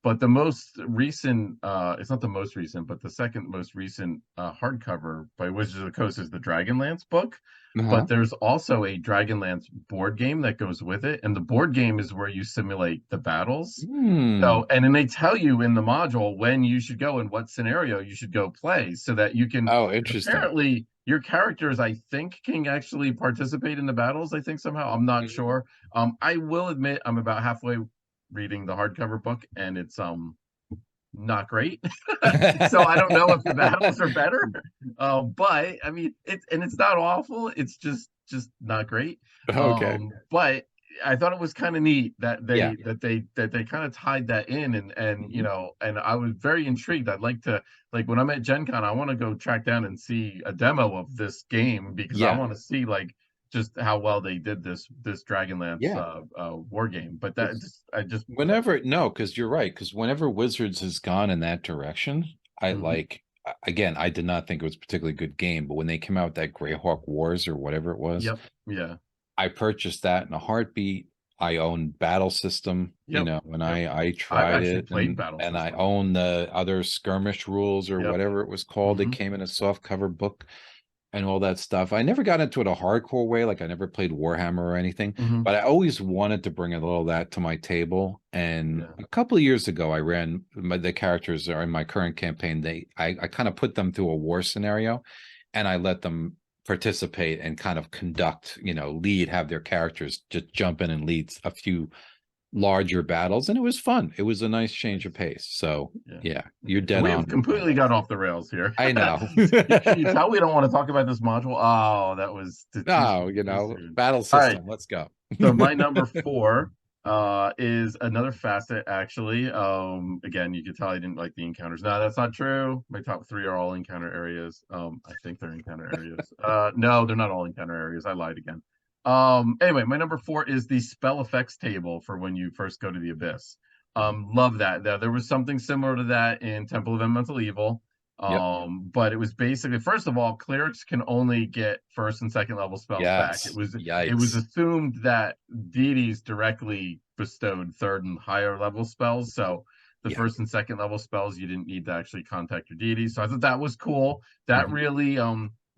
But the most recent, it's not the most recent, but the second most recent hardcover by Wizards of the Coast is the Dragonlance book. But Uh-huh. there's also a Dragonlance board game that goes with it, and the board game is where you simulate the battles. Hmm. So, and then they tell you in the module when you should go and what scenario you should go play, so that you can. Oh, And interesting. apparently, your characters, I think, can actually participate in the battles. I think somehow. I'm not Mhm. sure. I will admit I'm about halfway reading the hardcover book, and it's not great. So I don't know if the battles are better. But I mean, it's not awful. It's just not great. Okay. But I thought it was kind of neat that Yeah. they kind of tied that in, and Mhm. and I was very intrigued. I'd like to, like, when I'm at Gen Con, I want to go track down and see a demo of this game, because I Yeah. want to see, like, just how well they did this Dragonlance Yeah. war game. But that Because just I just whenever, no, because you're right. Because whenever Wizards has gone in that direction, I Mhm. like. Again, I did not think it was a particularly good game, but when they came out with that Greyhawk Wars or whatever it was, Yep, yeah, I purchased that in a heartbeat. I own Battle System, yep, and yep. I I've tried actually it, played and Battle I System. own the other Skirmish Rules or Yep. whatever it was called. It Hmm. came in a soft cover book and all that stuff. I never got into it a hardcore way, like I never played Warhammer or anything, Hmm. but I always wanted to bring a little of that to my table. And Yeah. a couple of years ago, I ran the characters are in my current campaign. I kind of put them through a war scenario, and I let them participate and kind of conduct, lead, have their characters just jump in and lead a few larger battles, and it was fun. It was a nice change of pace. So yeah, you're So dead we on have with my completely list. got off the rails here. I know. Can you tell we don't want to talk about this module? Oh, that was too No, soon. Too soon. battle All right. system. Let's go. So my number 4 is another facet, actually. Again, you can tell I didn't like the encounters. No, that's not true. My top 3 are all encounter areas. I think they're encounter areas. No, they're not all encounter areas. I lied again. Anyway, my number 4 is the spell effects table for when you first go to the Abyss. Love that. There was something similar to that in Temple of Elemental Evil. Yep. But it was basically, first of all, clerics can only get first and second level spells back. Yes. It was Yikes. assumed that deities directly bestowed third and higher level spells. So the Yeah. first and second level spells, you didn't need to actually contact your deity. So I thought that was cool. That Mhm. really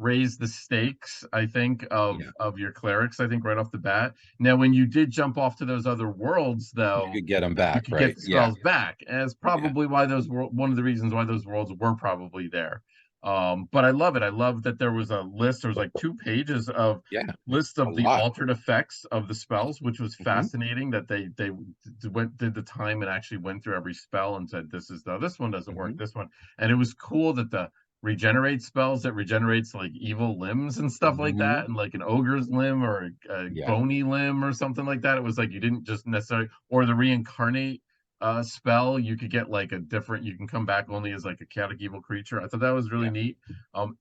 raised the stakes, I think, of Yeah. your clerics, I think, right off the bat. Now, when you did jump off to those other worlds, You though, could get them you back, could get right? the Yeah. spells back, as Yeah. probably why one of the reasons why those worlds were probably there. But I love it. I love that there was a list. There was like 2 pages of Yeah. list A of the lot. altered effects of the spells, which was Hmm. fascinating. That they did the time and actually went through every spell and said this one doesn't work, Hmm. this one. And it was cool that the regenerate spells that regenerates like evil limbs and stuff like Hmm. that, and like an ogre's limb or a Yeah. bony limb or something like that. It was like you didn't just necessarily, or the reincarnate spell, you could get like a different, you can come back only as like a chaotic evil creature. I thought that was really Yeah. neat.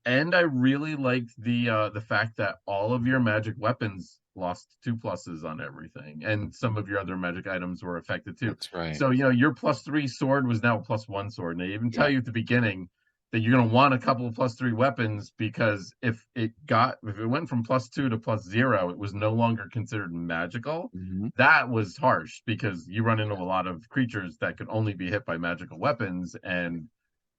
And I really liked the fact that all of your magic weapons lost 2 pluses on everything, and some of your other magic items were affected too. That's right. So your +3 sword was now a +1 sword, and they even tell Yeah. you at the beginning that you're going to want a couple of +3 weapons, because if it went from +2 to +0, it was no longer considered magical. Hmm. That was harsh, because you run into a lot of creatures that could only be hit by magical weapons. And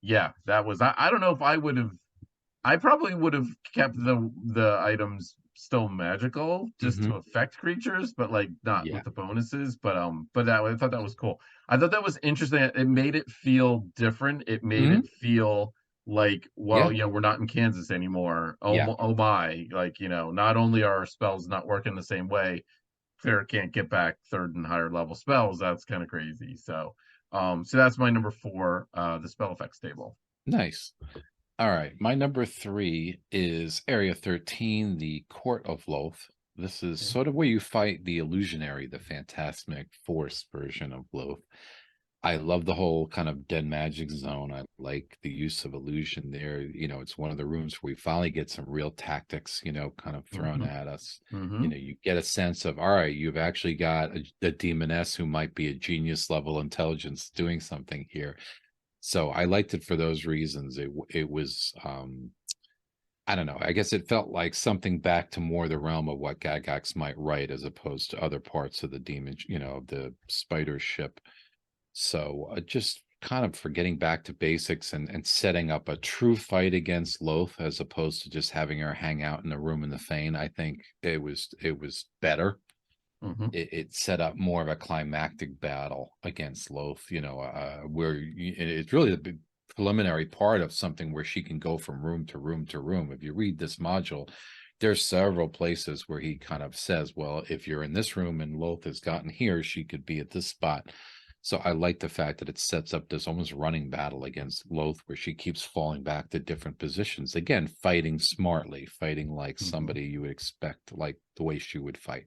yeah, that was, I don't know if I probably would have kept the items still magical just Hmm. to affect creatures, but like not Yeah. with the bonuses. But that I thought that was cool. I thought that was interesting. It made it feel different. It made Hmm. it feel like, well, Yeah. we're not in Kansas anymore. Yeah. Oh my, like, not only are our spells not working the same way, cleric can't get back third and higher level spells. That's kind of crazy. So that's my number 4, the spell effects table. Nice. All right. My number 3 is Area 13, the Court of Loth. This is Okay. sort of where you fight the illusionary, the phantasmic force version of Loth. I love the whole kind of dead magic zone. I like the use of illusion there. It's one of the rooms where we finally get some real tactics, kind of thrown Mm-hmm. at us. Mm-hmm. You get a sense of, all right, you've actually got a demoness who might be a genius level intelligence doing something here. So I liked it for those reasons. It was I don't know. I guess it felt like something back to more the realm of what Gygax might write, as opposed to other parts of the demon, of the spider ship. So just kind of for getting back to basics and setting up a true fight against Loth, as opposed to just having her hang out in the room in the Fane. I think it was better. Mm-hmm. It set up more of a climactic battle against Loth, where it's really the preliminary part of something where she can go from room to room to room. If you read this module, there's several places where he kind of says, well, if you're in this room and Loth has gotten here, she could be at this spot. So I like the fact that it sets up this almost running battle against Loth, where she keeps falling back to different positions. Again, fighting smartly, fighting like Mm-hmm. somebody you would expect, like the way she would fight.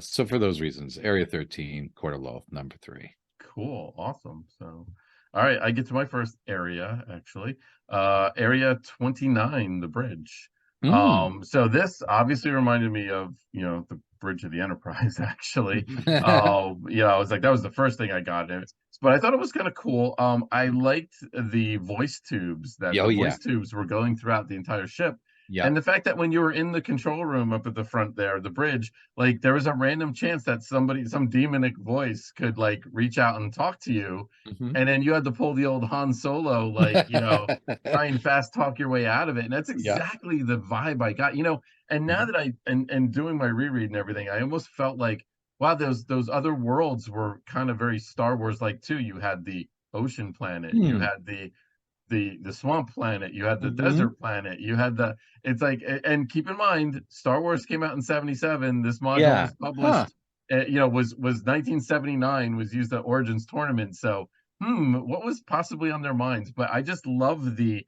So for those reasons, Area 13, Court of Loth, number 3. Cool. Awesome. So, all right, I get to my first area, actually. Area 29, the bridge. Mm. So this obviously reminded me of, the Bridge of the Enterprise, actually. I was like, that was the first thing I got in it. But I thought it was kind of cool. I liked the voice tubes, that Oh the yeah. voice tubes were going throughout the entire ship. Yeah. And the fact that when you were in the control room up at the front there, the bridge, like there was a random chance that some demonic voice could like reach out and talk to you. Mhm. And then you had to pull the old Han Solo, like, try and fast talk your way out of it. And that's Yeah. exactly the vibe I got, and now Mhm. that and doing my reread and everything, I almost felt like, wow, those other worlds were kind of very Star Wars like too. You had the ocean planet, you Hmm. had the the swamp planet, you had the Hmm. desert planet, you had the, it's like, and keep in mind, Star Wars came out in 77. This module Yeah. was Huh. published, was 1979, was used at Origins tournament. So, what was possibly on their minds? But I just love the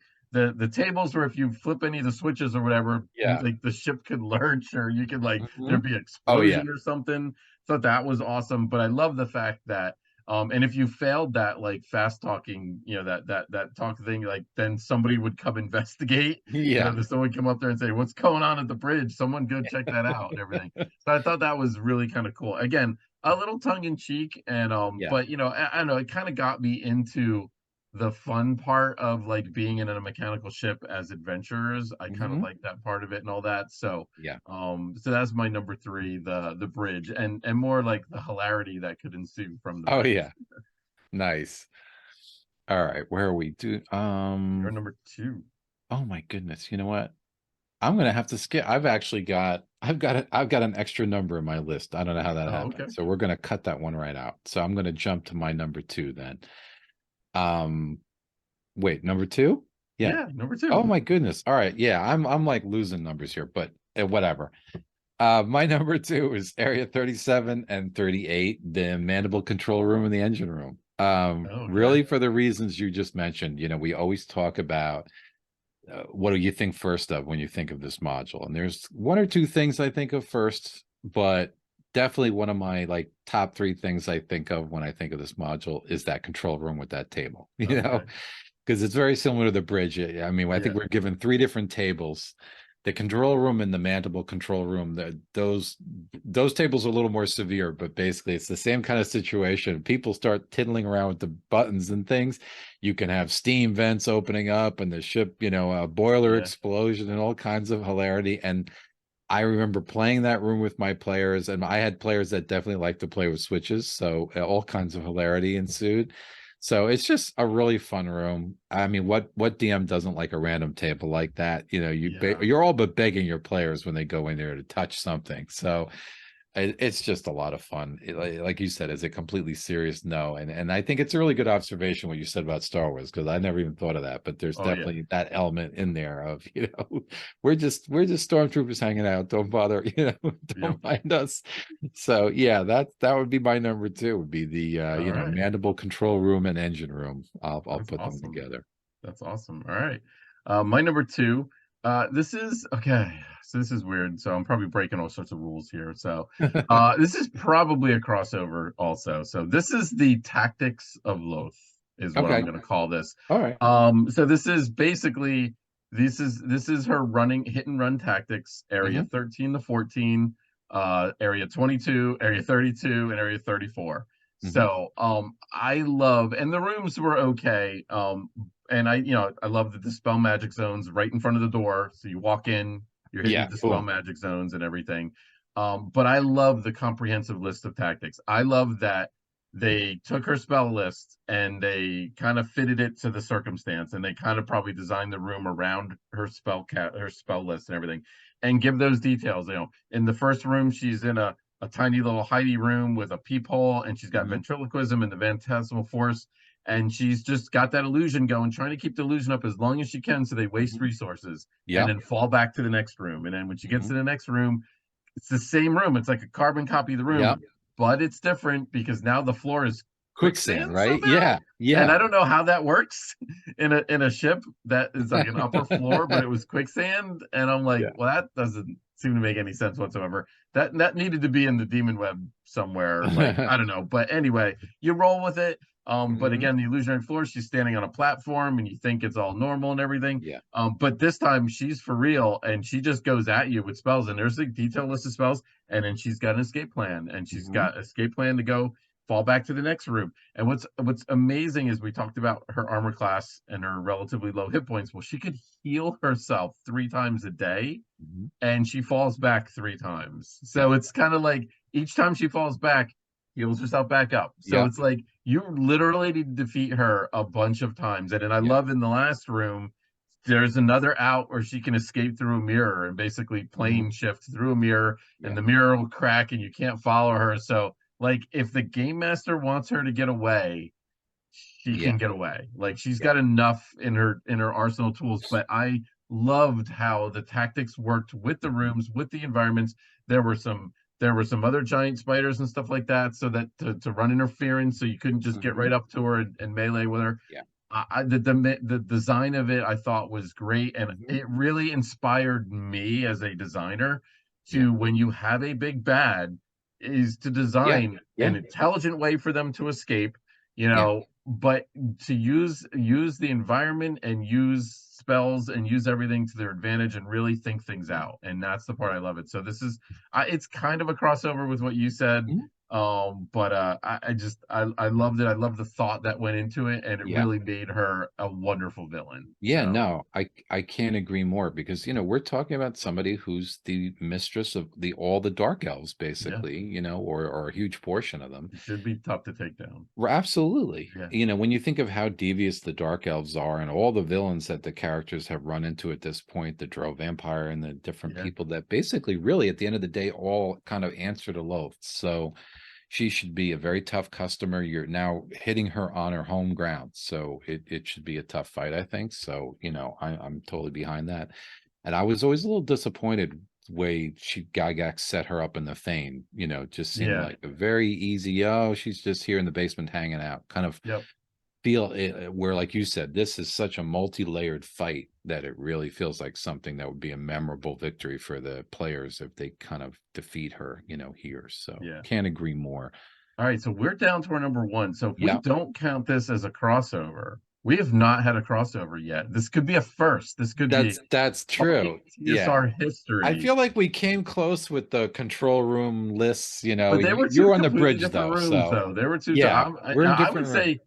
tables where if you flip any of the switches or whatever, Yeah. like the ship could lurch, or you could like Hmm. there'd be Oh yeah. explosion or something. Thought that was awesome. But I love the fact that and if you failed that like fast talking, that talk thing, like then somebody would come investigate. Yeah. There's someone come up there and say, "What's going on at the bridge? Someone go check that out," and everything. So I thought that was really kind of cool. Again, a little tongue in cheek, and Yeah. but I don't know, it kind of got me into the fun part of like being in a mechanical ship as adventurers. I kind of Hmm. like that part of it and all that. So Yeah. so that's my number three, the bridge, and more like the hilarity that could ensue from the Oh bridge. yeah. Nice. All right. Where are we? You're number two. Oh my goodness. You know what? I'm gonna have to skip. I've got an extra number in my list. I don't know how that Oh, happened. okay. So we're gonna cut that one right out. So I'm gonna jump to my number two then. Um, wait, number two? Yeah. Yeah, number Oh two. my goodness. All right. Yeah, I'm like losing numbers here, but whatever. My number two is Area 37 and 38, the mandible control room and the engine room. Okay. Really for the reasons you just mentioned. We always talk about what do you think first of when you think of this module? And there's one or two things I think of first, but definitely one of my like top three things I think of when I think of this module is that control room with that table, Okay. because it's very similar to the bridge. I mean, I think Yeah. we're given three different tables. The control room and the mandible control room, those tables are a little more severe, but basically it's the same kind of situation. People start tiddling around with the buttons and things. You can have steam vents opening up and the ship, a boiler Yeah. explosion and all kinds of hilarity. And I remember playing that room with my players, and I had players that definitely like to play with switches, so all kinds of hilarity ensued. So it's just a really fun room. I mean, what DM doesn't like a random table like that? Yeah. You're all but begging your players when they go in there to touch something. So it's just a lot of fun. Like you said, is it completely serious? No. And I think it's a really good observation what you said about Star Wars, because I never even thought of that. But there's Oh, yeah. definitely that element in there of, we're just stormtroopers hanging out. Don't bother, Yep. don't mind us. So yeah, that would be my number two, would be the All right. mandible control room and engine room. I'll That's put them awesome. together. That's awesome. All right. My number two. This is okay. So this is weird. So I'm probably breaking all sorts of rules here. So this is probably a crossover also. So this is the Tactics of Loth, is what I'm Okay. going to call this. All right. So this is basically this is her running hit and run tactics, area Hmm. 13 to 14, area 22, area 32, and area 34. Hmm. So I love, and the rooms were okay. And I love the dispel magic zones right in front of the door. So you walk in, you're hitting the Yeah. dispel Boom. magic zones and everything. But I love the comprehensive list of tactics. I love that they took her spell list and they kind of fitted it to the circumstance, and they kind of probably designed the room around her spell list and everything, and give those details. In the first room, she's in a tiny little Heidi room with a peephole, and she's got Hmm. ventriloquism and the phantasmal force, and she's just got that illusion going, trying to keep the illusion up as long as she can so they waste Hmm. resources, and Yep. then fall back to the next room. And then when she gets Hmm. to the next room, it's the same room. It's like a carbon copy of the room, Yep. but it's different because now the floor is Quicksand, quicksand right? somehow. Yeah. And I Yeah. don't know how that works in a ship that is like an upper floor, but it was quicksand. And I'm like, Yeah. well, that doesn't seem to make any sense whatsoever. That needed to be in the Demonweb somewhere. Like, I don't know. But anyway, you roll with it. But Hmm. again, the illusionary floor, she's standing on a platform and you think it's all normal and everything. Yeah. But this time she's for real and she just goes at you with spells. And there's a detailed list of spells, and then she's got an escape plan, and she's Hmm. got escape plan to go fall back to the next room. And what's amazing is we talked about her armor class and her relatively low hit points. Well, she could heal herself 3 times a day, Hmm. and she falls back 3 times. Yeah. So it's kind of like each time she falls back, heals herself back up. So Yeah. it's like you literally need to defeat her a bunch of times. And I Yeah. love in the last room, there's another out where she can escape through a mirror and basically Hmm. plane shift through a mirror, and Yeah. the mirror will crack and you can't follow her. So like if the game master wants her to get away, she Yeah. can get away. Like she's Yeah. got enough in her arsenal tools. But I loved how the tactics worked with the Mhm. rooms, with the environments. There were some other giant spiders and stuff like that, so that to run interference, so you couldn't just get right Mhm. up to her and melee with her. Yeah. The design of it I thought was great, and Mhm. it really inspired me as a designer Yeah. to, when you have a big bad, is to Yeah. design Yeah. an intelligent way for them to escape, Yeah. but to use the environment and use spells and use everything to their advantage and really think things Mhm. out. And that's the part I love it. So this is, it's kind of a crossover with what you said, Mhm. but I loved it. I loved the thought that went into it, and it Yeah. really made her a wonderful villain. Yeah, So no, I can't agree more because we're talking about somebody who's the mistress of all the dark elves, yeah, basically, or a huge portion of them. it should be tough to take down. Absolutely. Yeah, When you think of how devious the dark elves are and all the villains that the characters have run into at this point, the drow vampire and the different yeah, people that basically really at the end of the day all kind of answer to Loth. So she should be a very tough customer. You're now hitting her on her home ground. So it should be a tough fight, I think. So, I'm totally behind that. And I was always a little disappointed way Gygax set her up in the Thane, just seemed yeah, like a very easy, oh, she's just here in the basement hanging out. Kind of yep, feel it, where, like you said, this is such a multi-layered fight that it really feels like something that would be a memorable victory for the players if they kind of defeat her, here. So yeah. can't agree more. All right, so we're down to our number one. So if we Yeah, don't count this as a crossover, we have not had a crossover yet. This could be a first. This could be that's early true. Yeah. TSR I history. feel like we came close with the control room lists. But they were two You're on the completely bridge different though. rooms, So though. They were two. yeah, we're in I would different room. say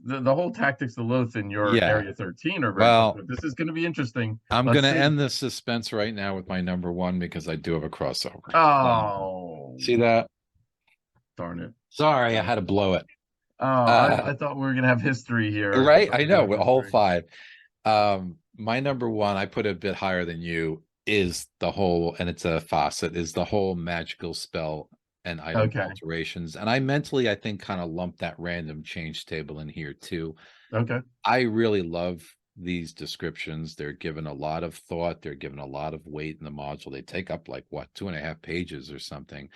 the whole tactics of Loth in your Yeah. area 13 are very close, Well, but this is going to be interesting. I'm Let's gonna see. end the suspense right now with my number one because I do have a crossover. Oh, See that? darn it. Sorry, I had to blow it. Oh, Uh, I thought we were going to have history here. I right? thought I we were going know, to have with all history. five. My number one, I put it a bit higher than you, is the whole, and it's a faucet, is the whole magical spell and item Okay. alterations. And I mentally, I think, kind of lumped that random change table in here too. Okay. I really love these descriptions. They're given a lot of thought, they're given a lot of weight in the module. They take up like what, 2.5 pages or something.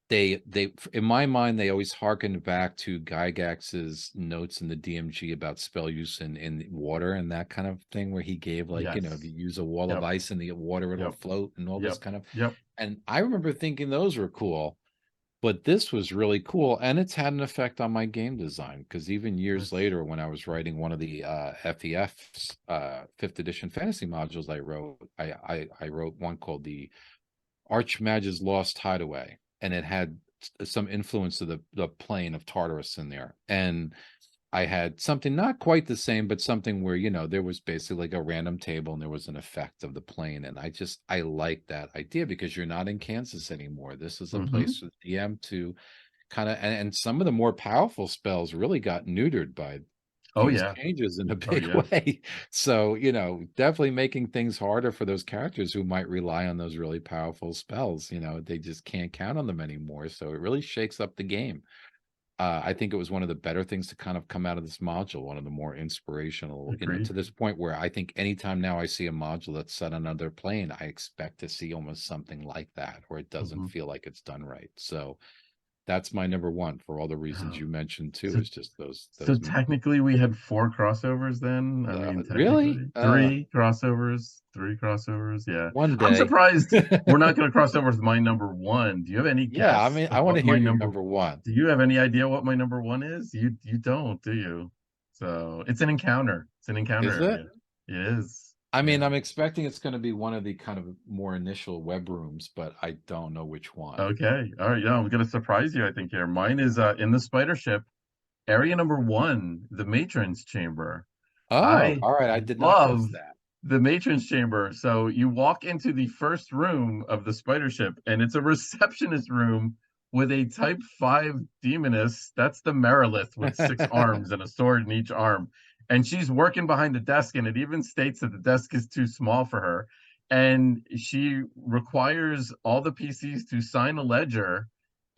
They in my mind, they always harken back to Gygax's notes in the DMG about spell use in water and that kind of thing, where he gave, like, if Yes. you use a wall of Yep. ice in the water, it'll Yep. float and all this Yep. kind of. Yep. And I remember thinking those were cool, but this was really cool, and it's had an effect on my game design, because even years That's later, when I was writing one of the FEF's 5th edition fantasy modules I wrote, I wrote one called the Archmage's Lost Hideaway, and it had some influence of the plane of Tartarus in there. And I had something not quite the same, but something where, there was basically like a random table and there was an effect of the plane. And I like that idea, because you're not in Kansas anymore. This is a mm-hmm. place for the DM to kind of, and some of the more powerful spells really got neutered by Oh these yeah. changes in a Oh big yeah. way. So, definitely making things harder for those characters who might rely on those really powerful spells. They just can't count on them anymore. So it really shakes up the game. I think it was one of the better things to kind of come out of this module, one of the more inspirational, Agreed. to this point where I think anytime now I see a module that's set on another plane, I expect to see almost something like that, or it doesn't Mm-hmm. feel like it's done right. So that's my number one, for all the reasons you mentioned too, So is just so those technically we had four crossovers then. I mean, really technically three crossovers, three crossovers. Yeah. one I'm day. surprised we're not going to cross over with my number one. Do you have any Yeah, I guess mean, I of want to what hear my your number number one. Do you have any idea what my number one is? You don't, do you? So it's an encounter. It's an encounter Is it? area. It is. I mean, Yeah. I'm expecting it's going to be one of the kind of more initial web rooms, but I don't know which one. Okay. All right. Yeah, I'm gonna surprise you, I think here. Mine is in the spider ship, area number one, the matron's chamber. Oh, I all right. I did not guess love that. the matron's chamber. So you walk into the first room of the spider ship, and it's a receptionist room with a type 5 demoness. That's the Merilith with 6 arms and a sword in each arm. And she's working behind the desk, and it even states that the desk is too small for her. And she requires all the PCs to sign a ledger,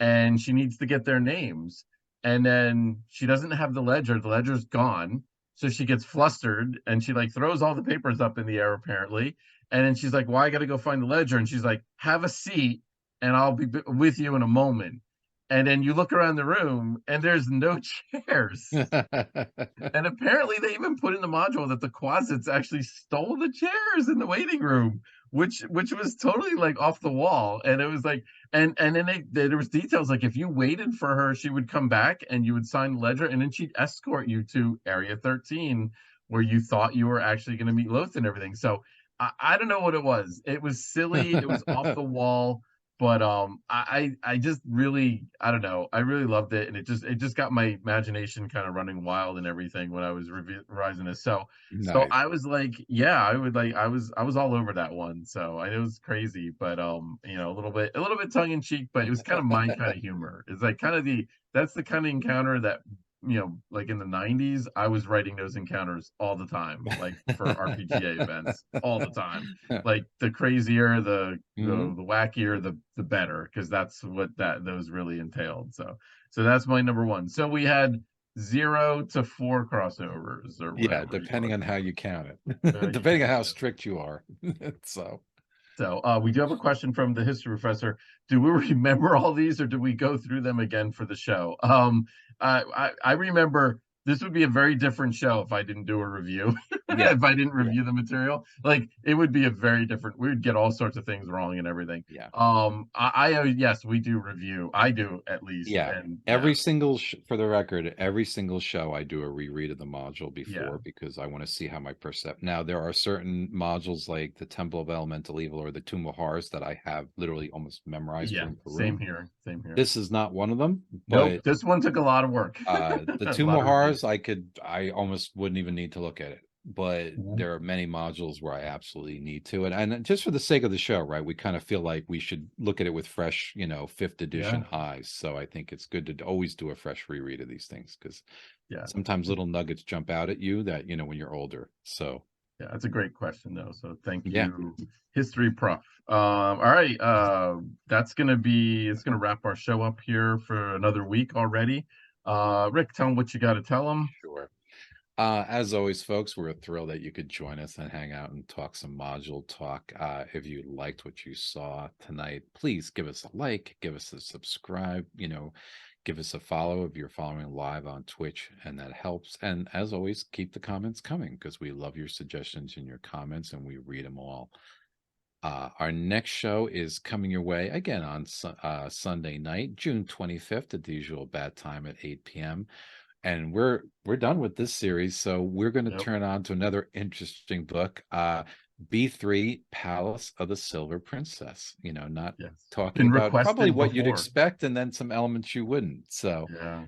and she needs to get their names. and then she doesn't have the ledger's gone, so she gets flustered and she like throws all the papers up in the air apparently, and then she's like, well, I gotta go find the ledger, and she's like, have a seat and I'll be with you in a moment. And then you look around the room and there's no chairs. And apparently they even put in the module that the Quasits actually stole the chairs in the waiting room, which was totally like off the wall. And it was like, and then there was details like if you waited for her, she would come back and you would sign the ledger, and then she'd escort you to Area 13, where you thought you were actually going to meet Loth and everything. So I don't know what it was. It was silly. It was off the wall. But I just really, I don't know, I really loved it, and it just got my imagination kind of running wild and everything when I was revising this. So Nice. I was like, yeah, I was all over that one. So I know it was crazy, but a little bit tongue in cheek, but it was kind of my kind of humor. It's like kind of that's the kind of encounter that, like in the 90s, I was writing those encounters all the time, like for RPGA events all the time. Like the crazier, the wackier, the better, because that's what those really entailed. So that's my number one. So we had 0 to 4 crossovers or Yeah, whatever you depending want on to how do. you count it. You Depending on count how it. strict you are. So So we do have a question from the history professor. Do we remember all these, or do we go through them again for the show? I remember this would be a very different show if I didn't do a review. yeah, If I didn't yeah, review the material, like it would be a very different. We would get all sorts of things wrong and everything. yeah. Yes, we do review. I do at least, Yeah. and yeah, Every single for the record, every single show I do a reread of the module yeah, before because I want to see how my percept. Now there are certain modules like the Temple of Elemental Evil or the Tomb of Horrors that I have literally almost memorized yeah. room for Same room. here. Same here. This is not one of them, Nope. but This one took a lot of work. the A Tomb lot of of review. Horrors I almost wouldn't even need to look at it. But Mhm. there are many modules where I absolutely need to. And just for the sake of the show, right? We kind of feel like we should look at it with fresh, fifth Yeah, edition eyes. So I think it's good to always do a fresh reread of these things because yeah. sometimes little nuggets jump out at you that, when you're older. So Yeah, that's a great question though. So thank yeah, you, History Prof. All right, it's gonna wrap our show up here for another week already. Rick, tell them what you got to tell them. sure. As always, folks, we're thrilled that you could join us and hang out and talk some module talk. If you liked what you saw tonight, please give us a like, give us a subscribe, give us a follow if you're following live on Twitch, and that helps. And as always, keep the comments coming because we love your suggestions and your comments, and we read them all. Our next show is coming your way again on Sunday night, June 25th, at the usual bad time at 8 p.m. And we're done with this series, so we're going to Yep. turn on to another interesting book, B3 Palace of the Silver Princess. Not Yes. talking Been about probably requested what you'd before. expect and then some elements you wouldn't. So Yeah.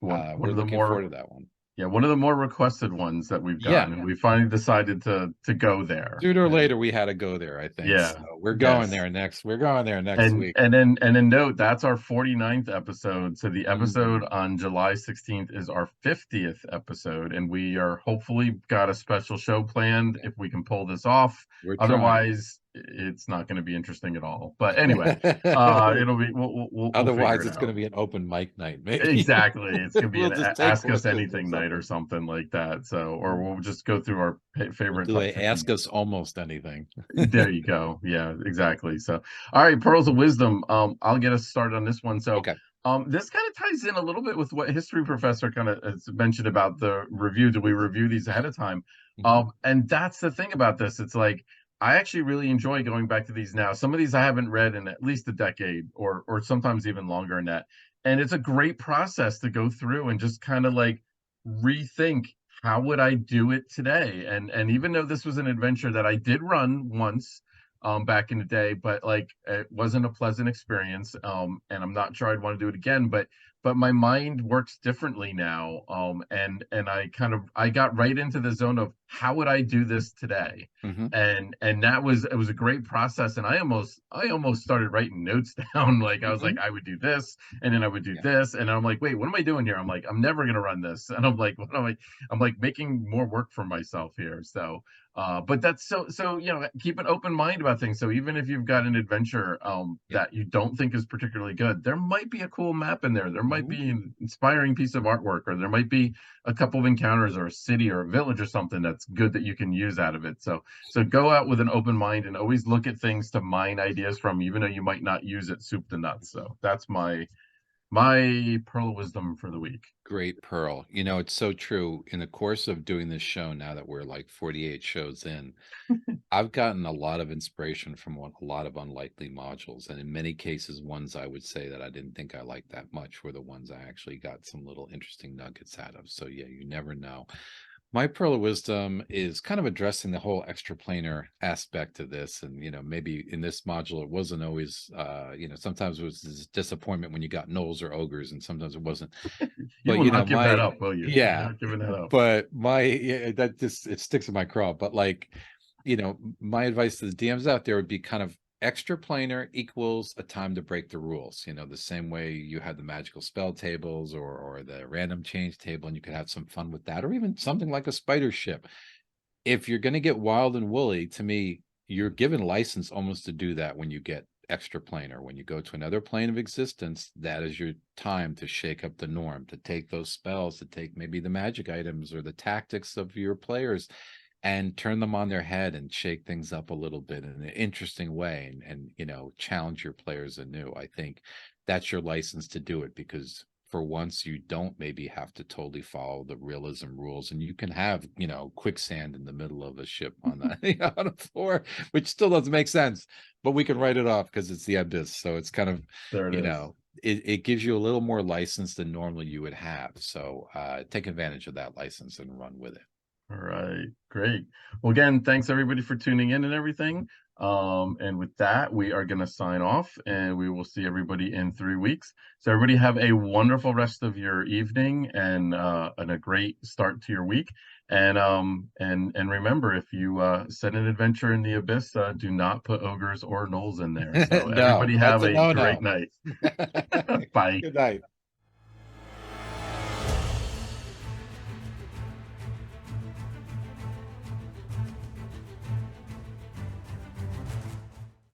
One we're of the looking forward more to that one. Yeah, one of the more requested ones that we've Yeah. gotten, and we finally decided to go there. Sooner or And later we had to go there, I think. So yeah, we're going yes. there next. We're going there next And week. and then and then note that's our 49th episode. So the episode Mhm. on July 16th is our 50th episode, and we are hopefully got a special show planned Yeah, if we can pull this off. we're trying. Otherwise, it's not going to be interesting at all. But anyway, it'll be we'll figure Otherwise, it it's going out. to be an open mic night, maybe. Exactly. It's gonna be We'll an just take ask us questions or anything night or something. something like that. So, or we'll just go through our We'll favorite do top a 50. ask us almost anything. There you go. Yeah, exactly. So, all right, pearls of wisdom. I'll get us started on this one. So, Okay. this kind of ties in a little bit with what history professor kind of has mentioned about the review. Do we review these ahead of time? Mhm. And that's the thing about this. It's like I actually really enjoy going back to these now. Some of these I haven't read in at least a decade, or sometimes even longer than that. And it's a great process to go through and just kind of like rethink how would I do it today? And even though this was an adventure that I did run once back in the day, but like it wasn't a pleasant experience. And I'm not sure I'd want to do it again, but my mind works differently now. And I got right into the zone of how would I do this today? Mhm. And it was a great process. And I almost started writing notes down. Like I was like, Mhm. I would do this, and then I would do Yeah. this. And I'm like, wait, what am I doing here? I'm like, I'm never gonna run this. And I'm like, what am I? I'm like making more work for myself here. So but that's so keep an open mind about things. So even if you've got an adventure Yep. that you don't think is particularly good, there might be a cool map in there. There might Mhm. be an inspiring piece of artwork, or there might be a couple of encounters or a city or a village or something that's good that you can use out of it. So go out with an open mind and always look at things to mine ideas from, even though you might not use it soup to nuts. So that's my pearl of wisdom for the week. Great pearl. You know, it's so true. In the course of doing this show, now that we're like 48 shows in, I've gotten a lot of inspiration from a lot of unlikely modules. And in many cases, ones I would say that I didn't think I liked that much were the ones I actually got some little interesting nuggets out of. So yeah, you never know. My pearl of wisdom is kind of addressing the whole extraplanar aspect of this. And, you know, maybe in this module, it wasn't always, you know, sometimes it was this disappointment when you got gnolls or ogres, and sometimes it wasn't. You But, will you know, not give that my, up, will you? You're yeah, not giving that up. but my, yeah, that just, it sticks in my craw. But like, you know, my advice to the DMs out there would be kind of extraplanar equals a time to break the rules. You know, the same way you had the magical spell tables or the random change table, and you could have some fun with that, or even something like a spider ship. If you're going to get wild and woolly, to me, you're given license almost to do that when you get extraplanar. When you go to another plane of existence, that is your time to shake up the norm, to take those spells, to take maybe the magic items or the tactics of your players and turn them on their head and shake things up a little bit in an interesting way, and you know, challenge your players anew. I think that's your license to do it, because for once you don't maybe have to totally follow the realism rules, and you can have, you know, quicksand in the middle of a ship on the on the floor, which still doesn't make sense, but we can write it off because it's the abyss. So it's kind of, There it you is. know, it gives you a little more license than normally you would have. So take advantage of that license and run with it. All right, great. Well, again, thanks everybody for tuning in and everything. And with that, we are going to sign off, and we will see everybody in 3 weeks. So everybody have a wonderful rest of your evening, and a great start to your week. And remember, if you set an adventure in the abyss, do not put ogres or gnolls in there. So No, everybody that's have a a great no-no. night. Bye. Good night.